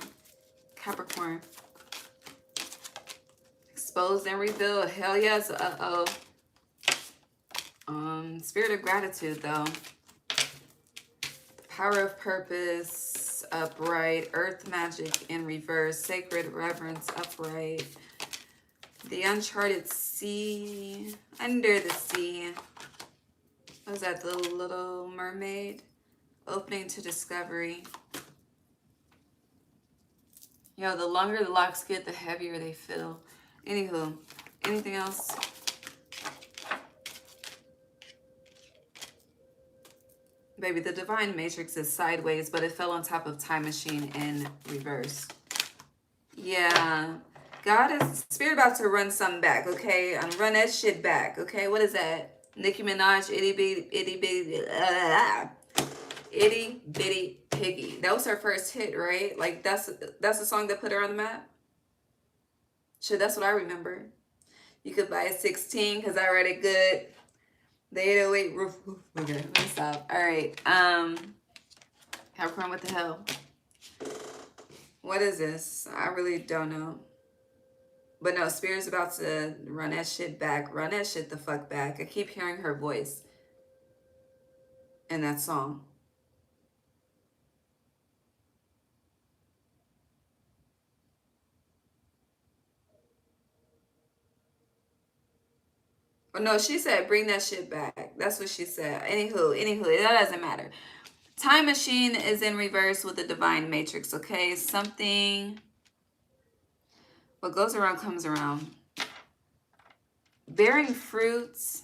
Capricorn. Exposed and revealed. Hell yes. Uh-oh. Spirit of gratitude, though. The power of purpose, upright. Earth magic in reverse. Sacred reverence, upright. The uncharted sea. Under the sea. What was that? The Little Mermaid? Opening to discovery. Yo, the longer the locks get, the heavier they feel. Anywho, anything else? Baby, the divine matrix is sideways, but it fell on top of time machine in reverse. Yeah. God is, spirit about to run something back, okay? Run that shit back, okay? What is that? Nicki Minaj, itty bitty piggy. That was her first hit, right? Like that's the song that put her on the map. Shit, that's what I remember. You could buy a 16 because I read it good. The 808 roof. Okay, let me stop. All right. Capricorn, what the hell? What is this? I really don't know. But no, Spirit's about to run that shit back. Run that shit the fuck back. I keep hearing her voice in that song. Oh, no, she said bring that shit back. That's what she said. Anywho, that doesn't matter. Time machine is in reverse with the divine matrix, okay? Something, what goes around comes around. Bearing fruits.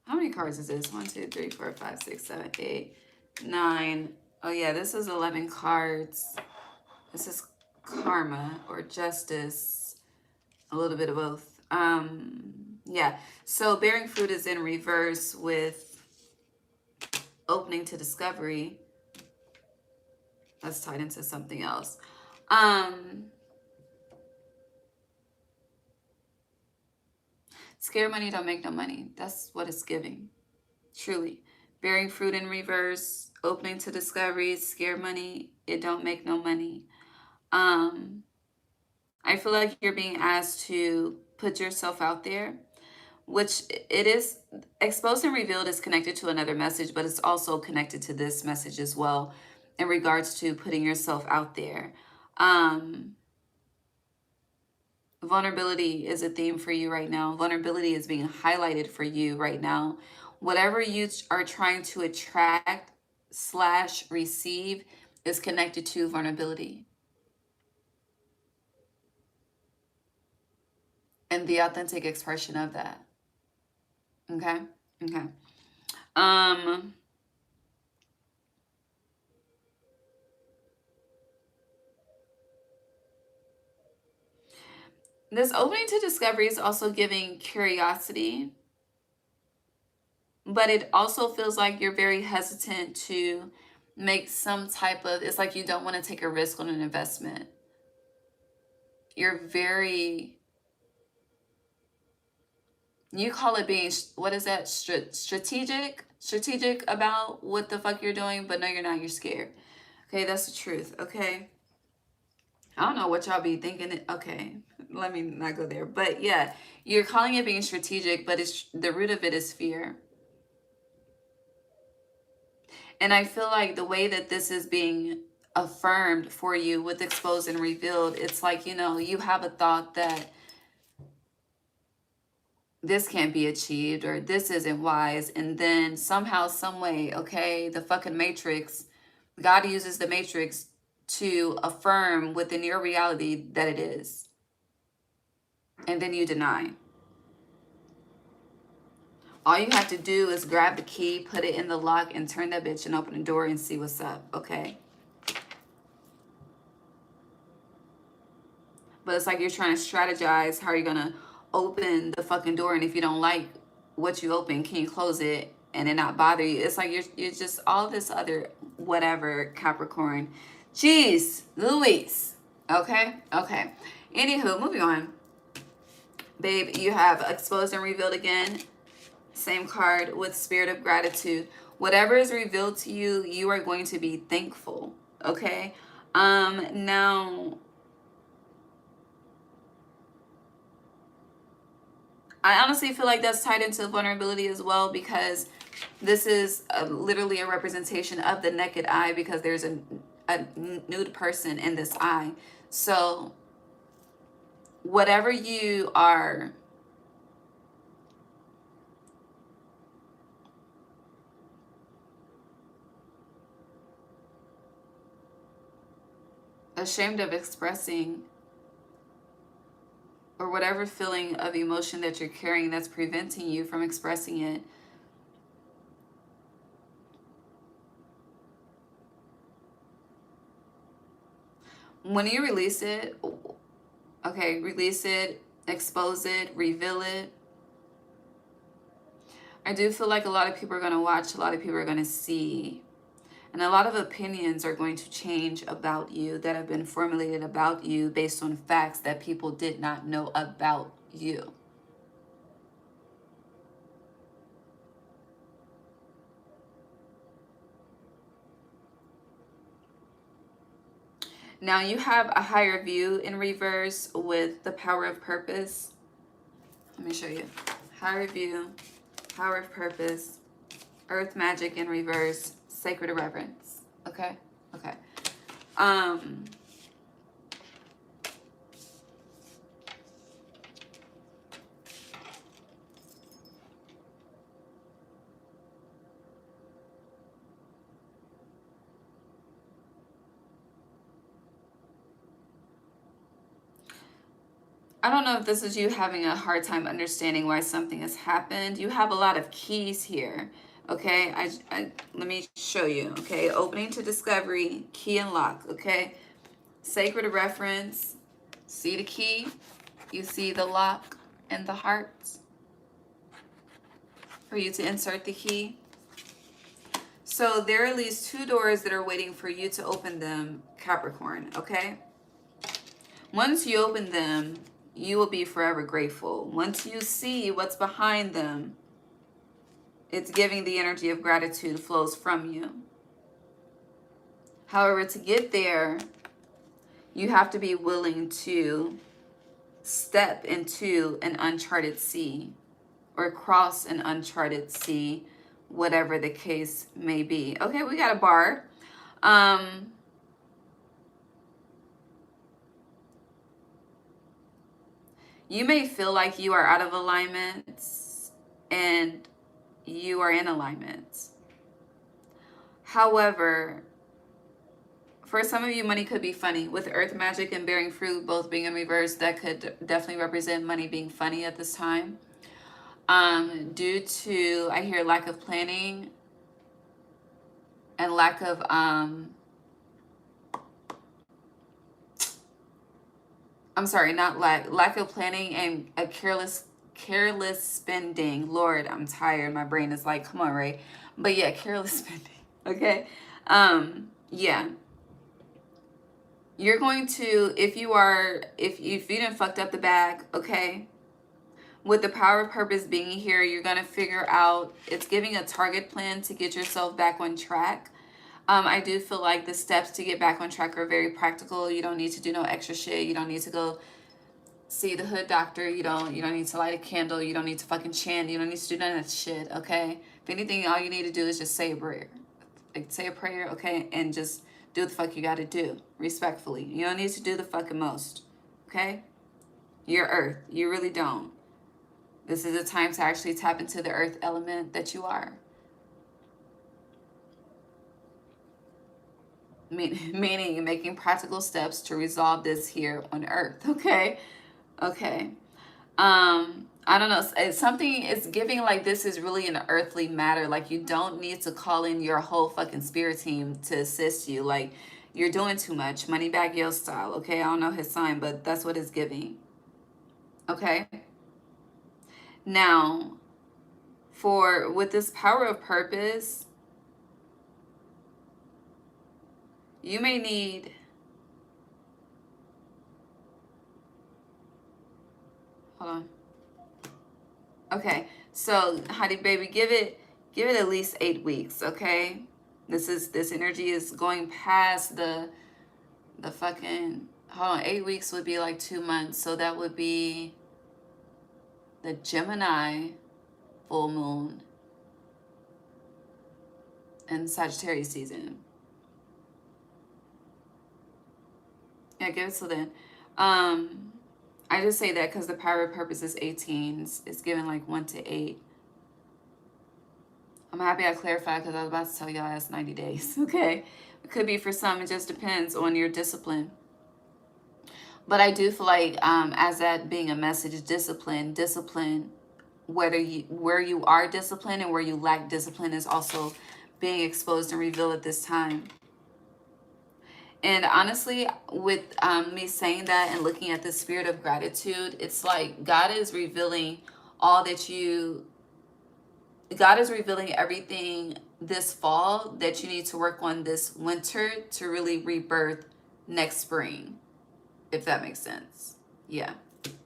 How many cards is this? 1, 2, 3, 4, 5, 6, 7, 8, 9. Oh yeah, this is 11 cards. This is karma or justice. A little bit of both. Yeah, so bearing fruit is in reverse with opening to discovery. That's tied into something else. Scare money don't make no money. That's what it's giving. Truly. Bearing fruit in reverse, opening to discovery, scare money, it don't make no money. I feel like you're being asked to put yourself out there, which it is. Exposed and revealed is connected to another message, but it's also connected to this message as well in regards to putting yourself out there. Vulnerability is a theme for you right now. Vulnerability is being highlighted for you right now. Whatever you are trying to attract / receive is connected to vulnerability. And the authentic expression of that. Okay? Okay. This opening to discovery is also giving curiosity, but it also feels like you're very hesitant to make some type of, it's like you don't want to take a risk on an investment. You're very, you call it being, what is that, strategic about what the fuck you're doing, but no, you're not, you're scared. Okay, that's the truth. Okay, I don't know what y'all be thinking. Okay, let me not go there, but yeah, you're calling it being strategic, but it's, the root of it is fear. And I feel like the way that this is being affirmed for you with exposed and revealed, it's like, you know, you have a thought that this can't be achieved or this isn't wise, and then somehow, some way, okay, the fucking matrix, God uses the matrix to affirm within your reality that it is, and then you deny. All you have to do is grab the key, put it in the lock, and turn that bitch and open the door and see what's up, okay? But it's like you're trying to strategize how you're gonna open the fucking door, and if you don't like what you open, can you close it and it not bother you? It's like you're just all this other whatever, Capricorn. Jeez Louise. Okay, okay. Anywho, moving on. Babe, you have exposed and revealed again. Same card with spirit of gratitude. Whatever is revealed to you, you are going to be thankful. Okay. Now, I honestly feel like that's tied into vulnerability as well, because this is literally a representation of the naked eye, because there's a nude person in this eye. So whatever you are ashamed of expressing, or whatever feeling of emotion that you're carrying that's preventing you from expressing it, when you release it, okay, release it, expose it, reveal it, I do feel like a lot of people are going to watch, a lot of people are going to see, and a lot of opinions are going to change about you that have been formulated about you based on facts that people did not know about you. Now you have a higher view in reverse with the power of purpose. Let me show you. Higher view, power of purpose, earth magic in reverse, sacred irreverence. Okay? Okay. I don't know if this is you having a hard time understanding why something has happened. You have a lot of keys here. Okay, let me show you. Okay, opening to discovery, key and lock. Okay, sacred reference. See the key? You see the lock and the heart for you to insert the key. So there are at least 2 doors that are waiting for you to open them, Capricorn. Okay, once you open them, you will be forever grateful. Once you see what's behind them, it's giving the energy of gratitude flows from you. However, to get there, you have to be willing to step into an uncharted sea or cross an uncharted sea, whatever the case may be. Okay, we got a bar. You may feel like you are out of alignment and you are in alignment. However, for some of you, money could be funny. With earth magic and bearing fruit both being in reverse, that could definitely represent money being funny at this time. Due to, I hear, lack of planning and lack of I'm sorry, not lack of planning and a careless spending. Lord, I'm tired. My brain is like, come on, Ray. But yeah, careless spending. Okay. Yeah. You're going to, if you didn't fucked up the bag, okay, with the power of purpose being here, you're going to figure out, it's giving a target plan to get yourself back on track. I do feel like the steps to get back on track are very practical. You don't need to do no extra shit. You don't need to go see the hood doctor. You don't need to light a candle. You don't need to fucking chant. You don't need to do none of that shit, okay? If anything, all you need to do is just say a prayer. Like, say a prayer, okay? And just do what the fuck you gotta do, respectfully. You don't need to do the fucking most, okay? You're earth. You really don't. This is a time to actually tap into the earth element that you are. Meaning you're making practical steps to resolve this here on earth, okay? Okay. I don't know. It's something, it's giving like this is really an earthly matter. Like, you don't need to call in your whole fucking spirit team to assist you. Like, you're doing too much. Money bag yo style, okay? I don't know his sign, but that's what it's giving. Okay? Now, with this power of purpose, you may need, hold on. Okay, so honey baby, give it at least 8 weeks, okay? This energy is going past the fucking, hold on, 8 weeks would be like 2 months, so that would be the Gemini full moon and Sagittarius season. Yeah, give it till then. I just say that because the power of purpose is 18. It's given like 1 to 8. I'm happy I clarified because I was about to tell y'all that's 90 days. Okay, it could be for some. It just depends on your discipline. But I do feel like as that being a message, discipline, where you are disciplined and where you lack discipline is also being exposed and revealed at this time. And honestly, with me saying that and looking at the spirit of gratitude, it's like God is revealing everything this fall that you need to work on this winter to really rebirth next spring, if that makes sense. Yeah,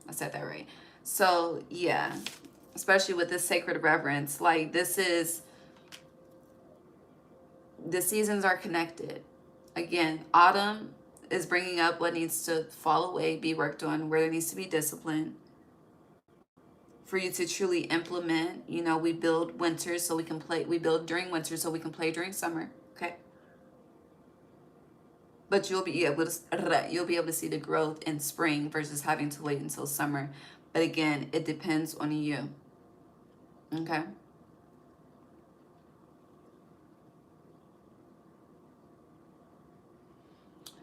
I said that right. So yeah, especially with this sacred reverence, like the seasons are connected. Again, autumn is bringing up what needs to fall away, be worked on, where there needs to be discipline. For you to truly implement, we build winter so we can play. We build during winter so we can play during summer. Okay. But you'll be able to see the growth in spring versus having to wait until summer. But again, it depends on you. Okay.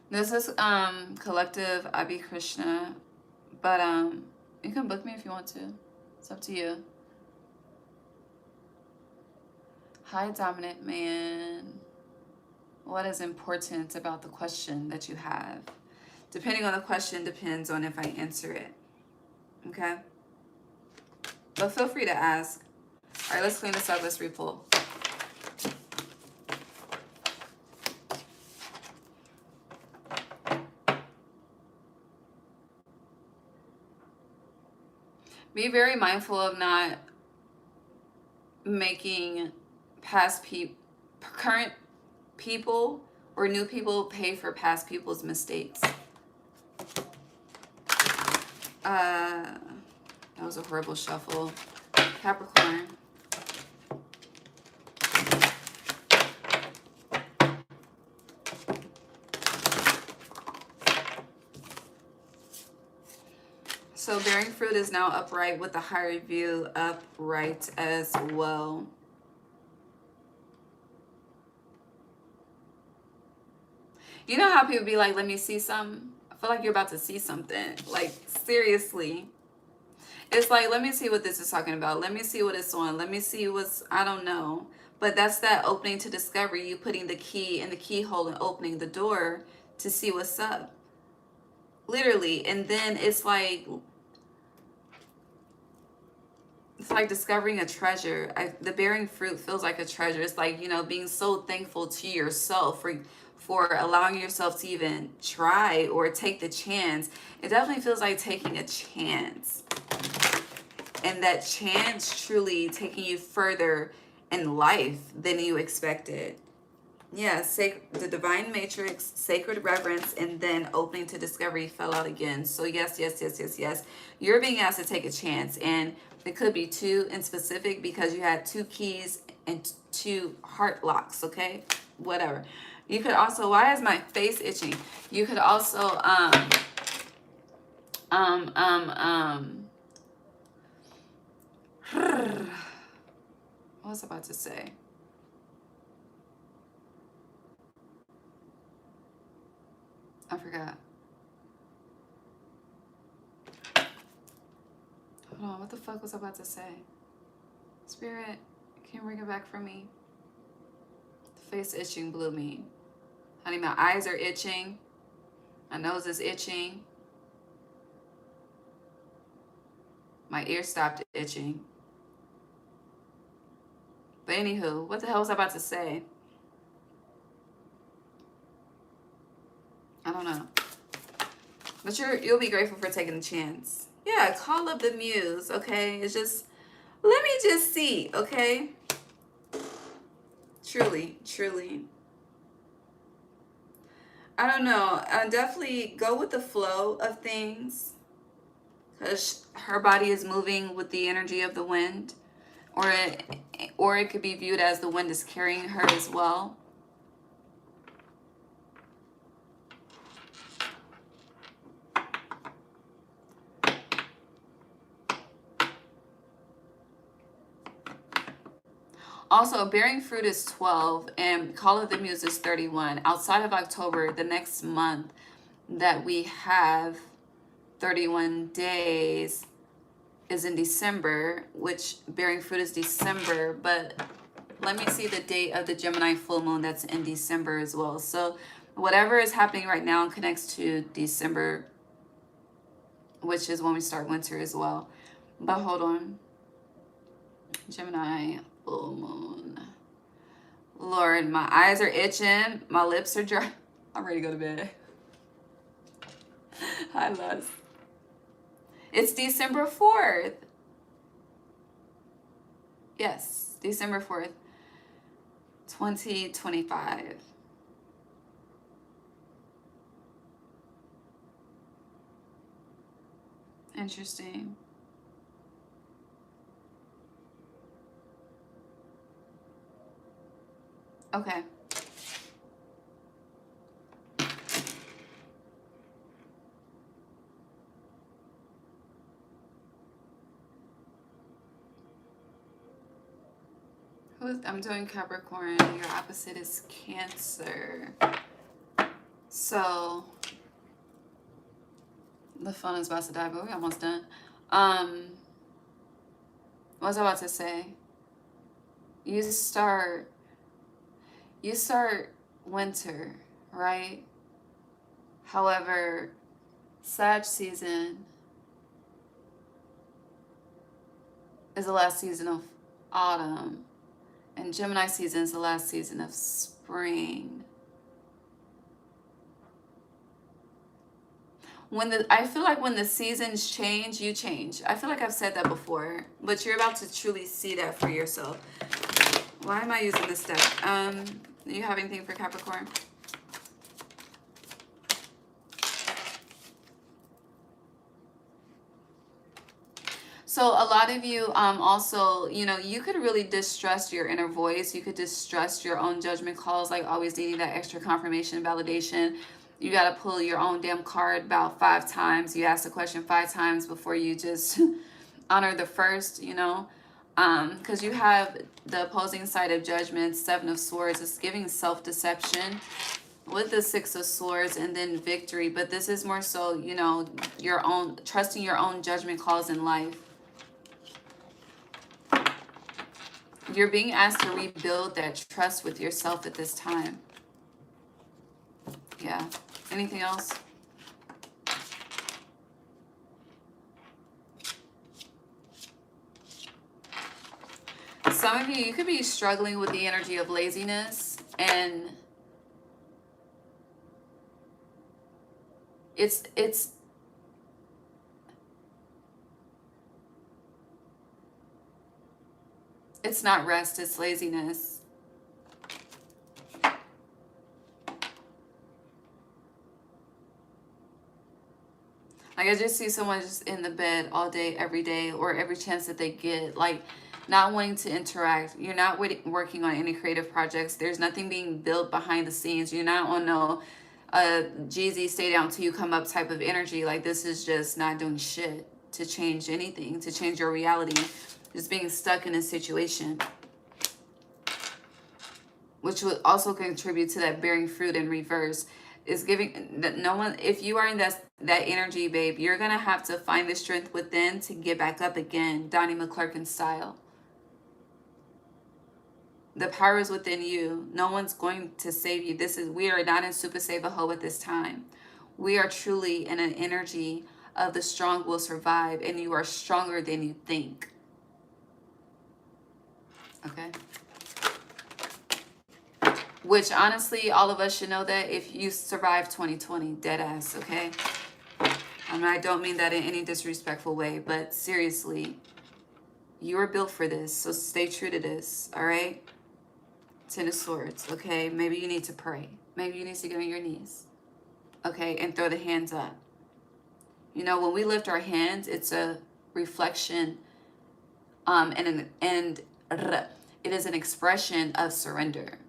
This is collective Abhi Krishna, but you can book me if you want to. It's up to you. Hi, dominant man. What is important about the question that you have? Depending on the question depends on if I answer it. Okay? But feel free to ask. All right, let's clean this up. Let's repull. Be very mindful of not making current people or new people pay for past people's mistakes. That was a horrible shuffle. Capricorn. So bearing fruit is now upright with the higher view upright as well. You know how people be like, let me see something? I feel like you're about to see something. Like, seriously. It's like, let me see what this is talking about. Let me see what it's on. Let me see what's, I don't know. But that's that opening to discovery. You putting the key in the keyhole and opening the door to see what's up. Literally. And then it's like, it's like discovering a treasure. The bearing fruit feels like a treasure. It's like, you know, being so thankful to yourself for allowing yourself to even try or take the chance. It definitely feels like taking a chance. And that chance truly taking you further in life than you expected. Yeah, the divine matrix, sacred reverence, and then opening to discovery fell out again. So yes, yes, yes, yes, yes. You're being asked to take a chance. And it could be two in specific because you had 2 keys and 2 heart locks, okay? Whatever. You could also, why is my face itching? You could also, what was I about to say? I forgot. Hold on, what the fuck was I about to say? Spirit, can you bring it back for me? The face itching blew me. Honey, my eyes are itching. My nose is itching. My ear stopped itching. But anywho, what the hell was I about to say? I don't know. But you'll be grateful for taking the chance. Yeah, call up the muse, okay? It's just, let me just see, okay? Truly, truly. I don't know. Definitely go with the flow of things. Because her body is moving with the energy of the wind. Or it could be viewed as the wind is carrying her as well. Also, bearing fruit is 12 and call of the muse is 31. Outside of October, the next month that we have 31 days is in December, which bearing fruit is December, but let me see the date of the Gemini full moon that's in December as well. So whatever is happening right now connects to December, which is when we start winter as well. But hold on. Gemini full moon. Lord, my eyes are itching. My lips are dry. I'm ready to go to bed. Hi, Luz. It's December 4th. Yes, December 4th, 2025. Interesting. Okay. I'm doing Capricorn. Your opposite is Cancer. So the phone is about to die, but we're almost done. What was I about to say? You start winter, right? However, Sag season is the last season of autumn, and Gemini season is the last season of spring. I feel like when the seasons change, you change. I feel like I've said that before, but you're about to truly see that for yourself. Why am I using this deck? Do you have anything for Capricorn? So a lot of you also, you know, you could really distrust your inner voice. You could distrust your own judgment calls, like always needing that extra confirmation, validation. You got to pull your own damn card about 5 times. You ask the question 5 times before you just honor the first, you know. Because you have the opposing side of judgment, 7 of Swords. It's giving self-deception with the 6 of Swords and then victory. But this is more so, you know, your own, trusting your own judgment calls in life. You're being asked to rebuild that trust with yourself at this time. Yeah. Anything else? some of you could be struggling with the energy of laziness, and it's not rest, it's laziness. Like, I just see someone just in the bed all day, every day, or every chance that they get, like, not wanting to interact. You're not working on any creative projects. There's nothing being built behind the scenes. You're not on no Jeezy stay down till you come up type of energy. Like, this is just not doing shit to change anything, to change your reality. Just being stuck in a situation, which would also contribute to that bearing fruit in reverse. Is giving that no one, if you are in that energy, babe, you're gonna have to find the strength within to get back up again, Donnie McClurkin style. The power is within you. No one's going to save you. We are not in Super Save a Ho at this time. We are truly in an energy of the strong will survive, and you are stronger than you think. Okay? Which, honestly, all of us should know that if you survive 2020, dead ass, okay? I don't mean that in any disrespectful way, but seriously, you are built for this, so stay true to this, all right? Ten of Swords, okay? Maybe you need to pray. Maybe you need to get on your knees, okay? And throw the hands up. You know, when we lift our hands, it's a reflection, and it is an expression of surrender.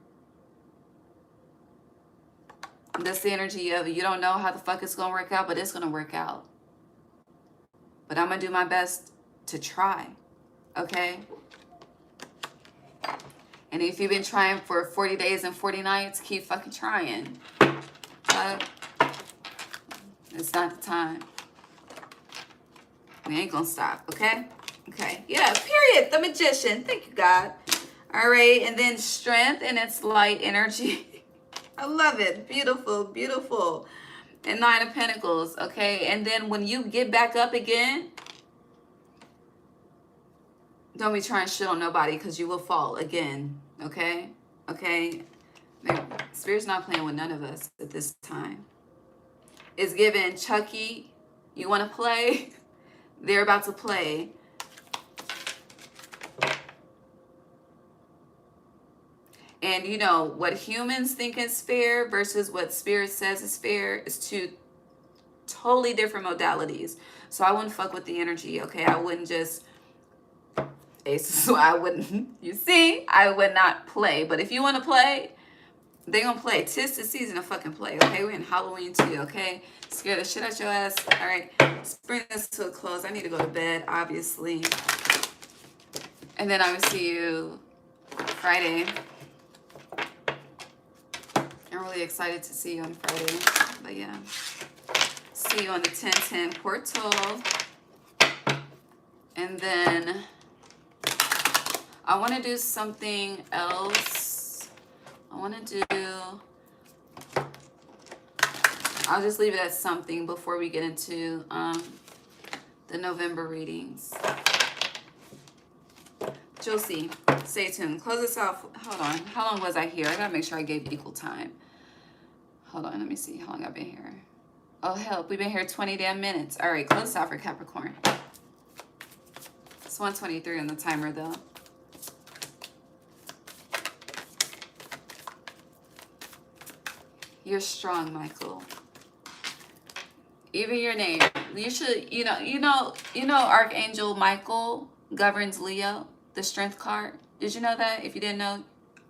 That's the energy of, you don't know how the fuck it's gonna work out, but it's gonna work out. But I'm gonna do my best to try, okay? And if you've been trying for 40 days and 40 nights, keep fucking trying. But it's not the time. We ain't gonna stop, okay? Okay, yeah, period, the Magician. Thank you, God. All right, and then Strength and its light energy. I love it. Beautiful, beautiful. And Nine of Pentacles, okay? And then when you get back up again, don't be trying shit on nobody, because you will fall again, okay? Okay? Spirit's not playing with none of us at this time. It's given, Chucky, you want to play? They're about to play. And you know, what humans think is fair versus what Spirit says is fair is two totally different modalities. So I wouldn't fuck with the energy, okay? I wouldn't just, so I wouldn't, you see? I would not play. But if you want to play, they gonna play. 'Tis the season to fucking play, okay? We're in Halloween too, okay? Scare the shit out your ass. All right, let's bring this to a close. I need to go to bed, obviously. And then I will see you Friday. I'm really excited to see you on Friday. But yeah, see you on the 1010 portal. And then I want to do something else. I want to do, I'll just leave it at something before we get into the November readings. But you'll see. Stay tuned. Close this off. Hold on. How long was I here? I gotta make sure I gave equal time. Hold on. Let me see how long I've been here. Oh, help. We've been here 20 damn minutes. All right. Close this out for Capricorn. It's 1:23 on the timer, though. You're strong, Michael. Even your name. You should, you know, Archangel Michael governs Leo, the strength card. Did you know that? If you didn't know,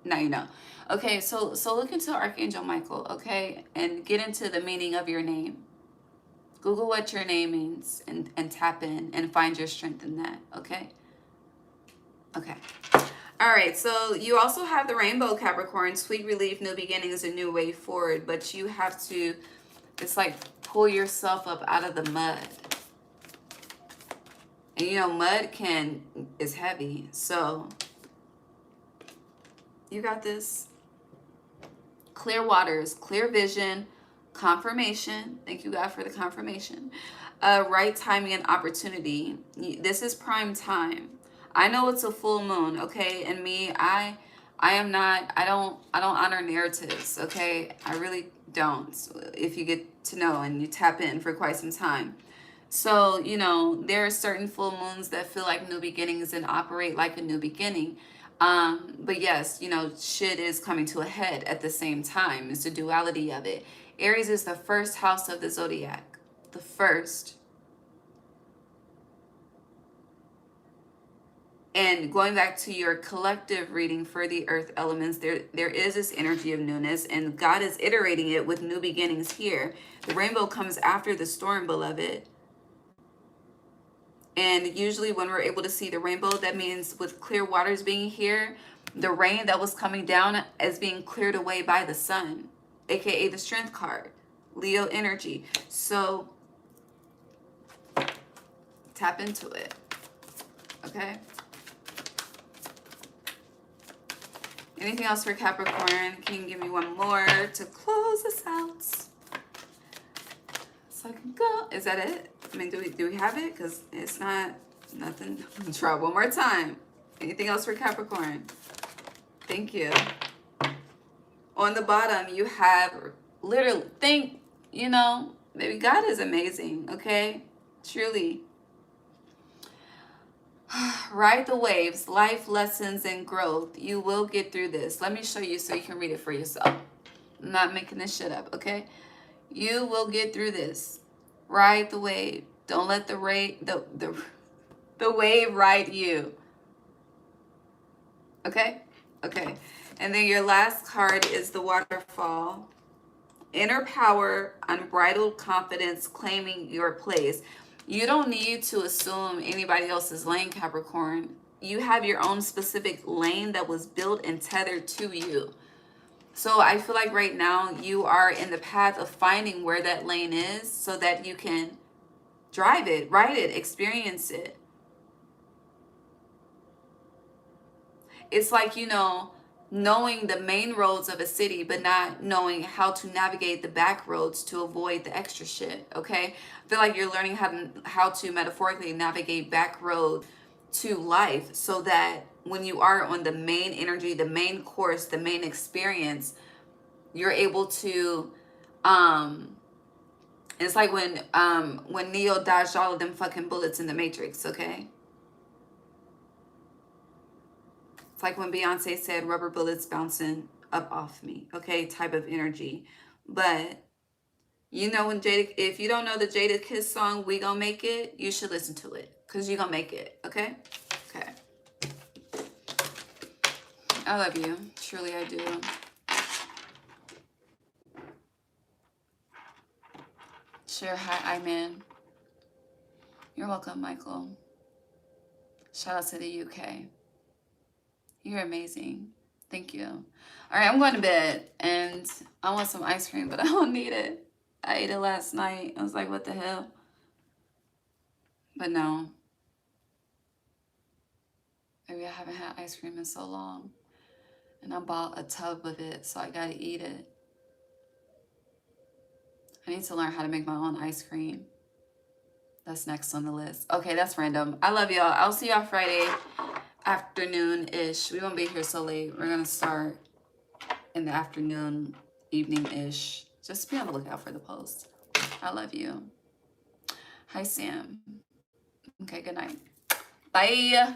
now you know. Okay, so look into Archangel Michael, okay? And get into the meaning of your name. Google what your name means and tap in and find your strength in that, okay? Okay. All right, so you also have the Rainbow, Capricorn, sweet relief, new beginnings, a new way forward. But you have to, it's like pull yourself up out of the mud. And you know, mud is heavy. So you got this. Clear waters, clear vision, confirmation. Thank you, God, for the confirmation. Right timing and opportunity. This is prime time. I know it's a full moon, okay? And me, I don't honor narratives, okay? I really don't. If you get to know and you tap in for quite some time. So, you know, there are certain full moons that feel like new beginnings and operate like a new beginning. But yes, you know, shit is coming to a head at the same time. It's the duality of it. Aries is the first house of the zodiac. The first. And going back to your collective reading for the earth elements, there is this energy of newness, and God is iterating it with new beginnings here. The rainbow comes after the storm, beloved. And usually when we're able to see the rainbow, that means with clear waters being here, the rain that was coming down is being cleared away by the sun, aka the strength card, Leo energy. So tap into it, okay? Anything else for Capricorn? Can you give me one more to close us out? So I can go. Is that it? I mean, do we have it? Because it's not nothing. Try one more time. Anything else for Capricorn? Thank you. On the bottom, you have literally, you know, maybe God is amazing, okay? Truly. Ride the waves, life lessons and growth. You will get through this. Let me show you so you can read it for yourself. I'm not making this shit up, okay? You will get through this. Ride the wave. Don't let the wave ride you. Okay? Okay. And then your last card is the waterfall. Inner power, unbridled confidence, claiming your place. You don't need to assume anybody else's lane, Capricorn. You have your own specific lane that was built and tethered to you. So I feel like right now you are in the path of finding where that lane is so that you can drive it, ride it, experience it. It's like, you know, knowing the main roads of a city, but not knowing how to navigate the back roads to avoid the extra shit, okay? I feel like you're learning how to metaphorically navigate back roads to life so that when you are on the main energy, the main course, the main experience, you're able to, it's like when Neo dodged all of them fucking bullets in the Matrix, okay? It's like when Beyonce said rubber bullets bouncing up off me, okay, type of energy. But you know, when Jada, if you don't know the Jada Kiss song, We Gon' Make It, you should listen to it because you're gonna make it, okay? Okay. I love you. Truly I do. Sure, hi, Iman. You're welcome, Michael. Shout out to the UK. You're amazing. Thank you. All right, I'm going to bed, and I want some ice cream, but I don't need it. I ate it last night. I was like, what the hell? But no. Maybe I haven't had ice cream in so long. And I bought a tub of it, so I got to eat it. I need to learn how to make my own ice cream. That's next on the list. Okay, that's random. I love y'all. I'll see y'all Friday afternoon-ish. We won't be here so late. We're going to start in the afternoon, evening-ish. Just be on the lookout for the post. I love you. Hi, Sam. Okay, good night. Bye.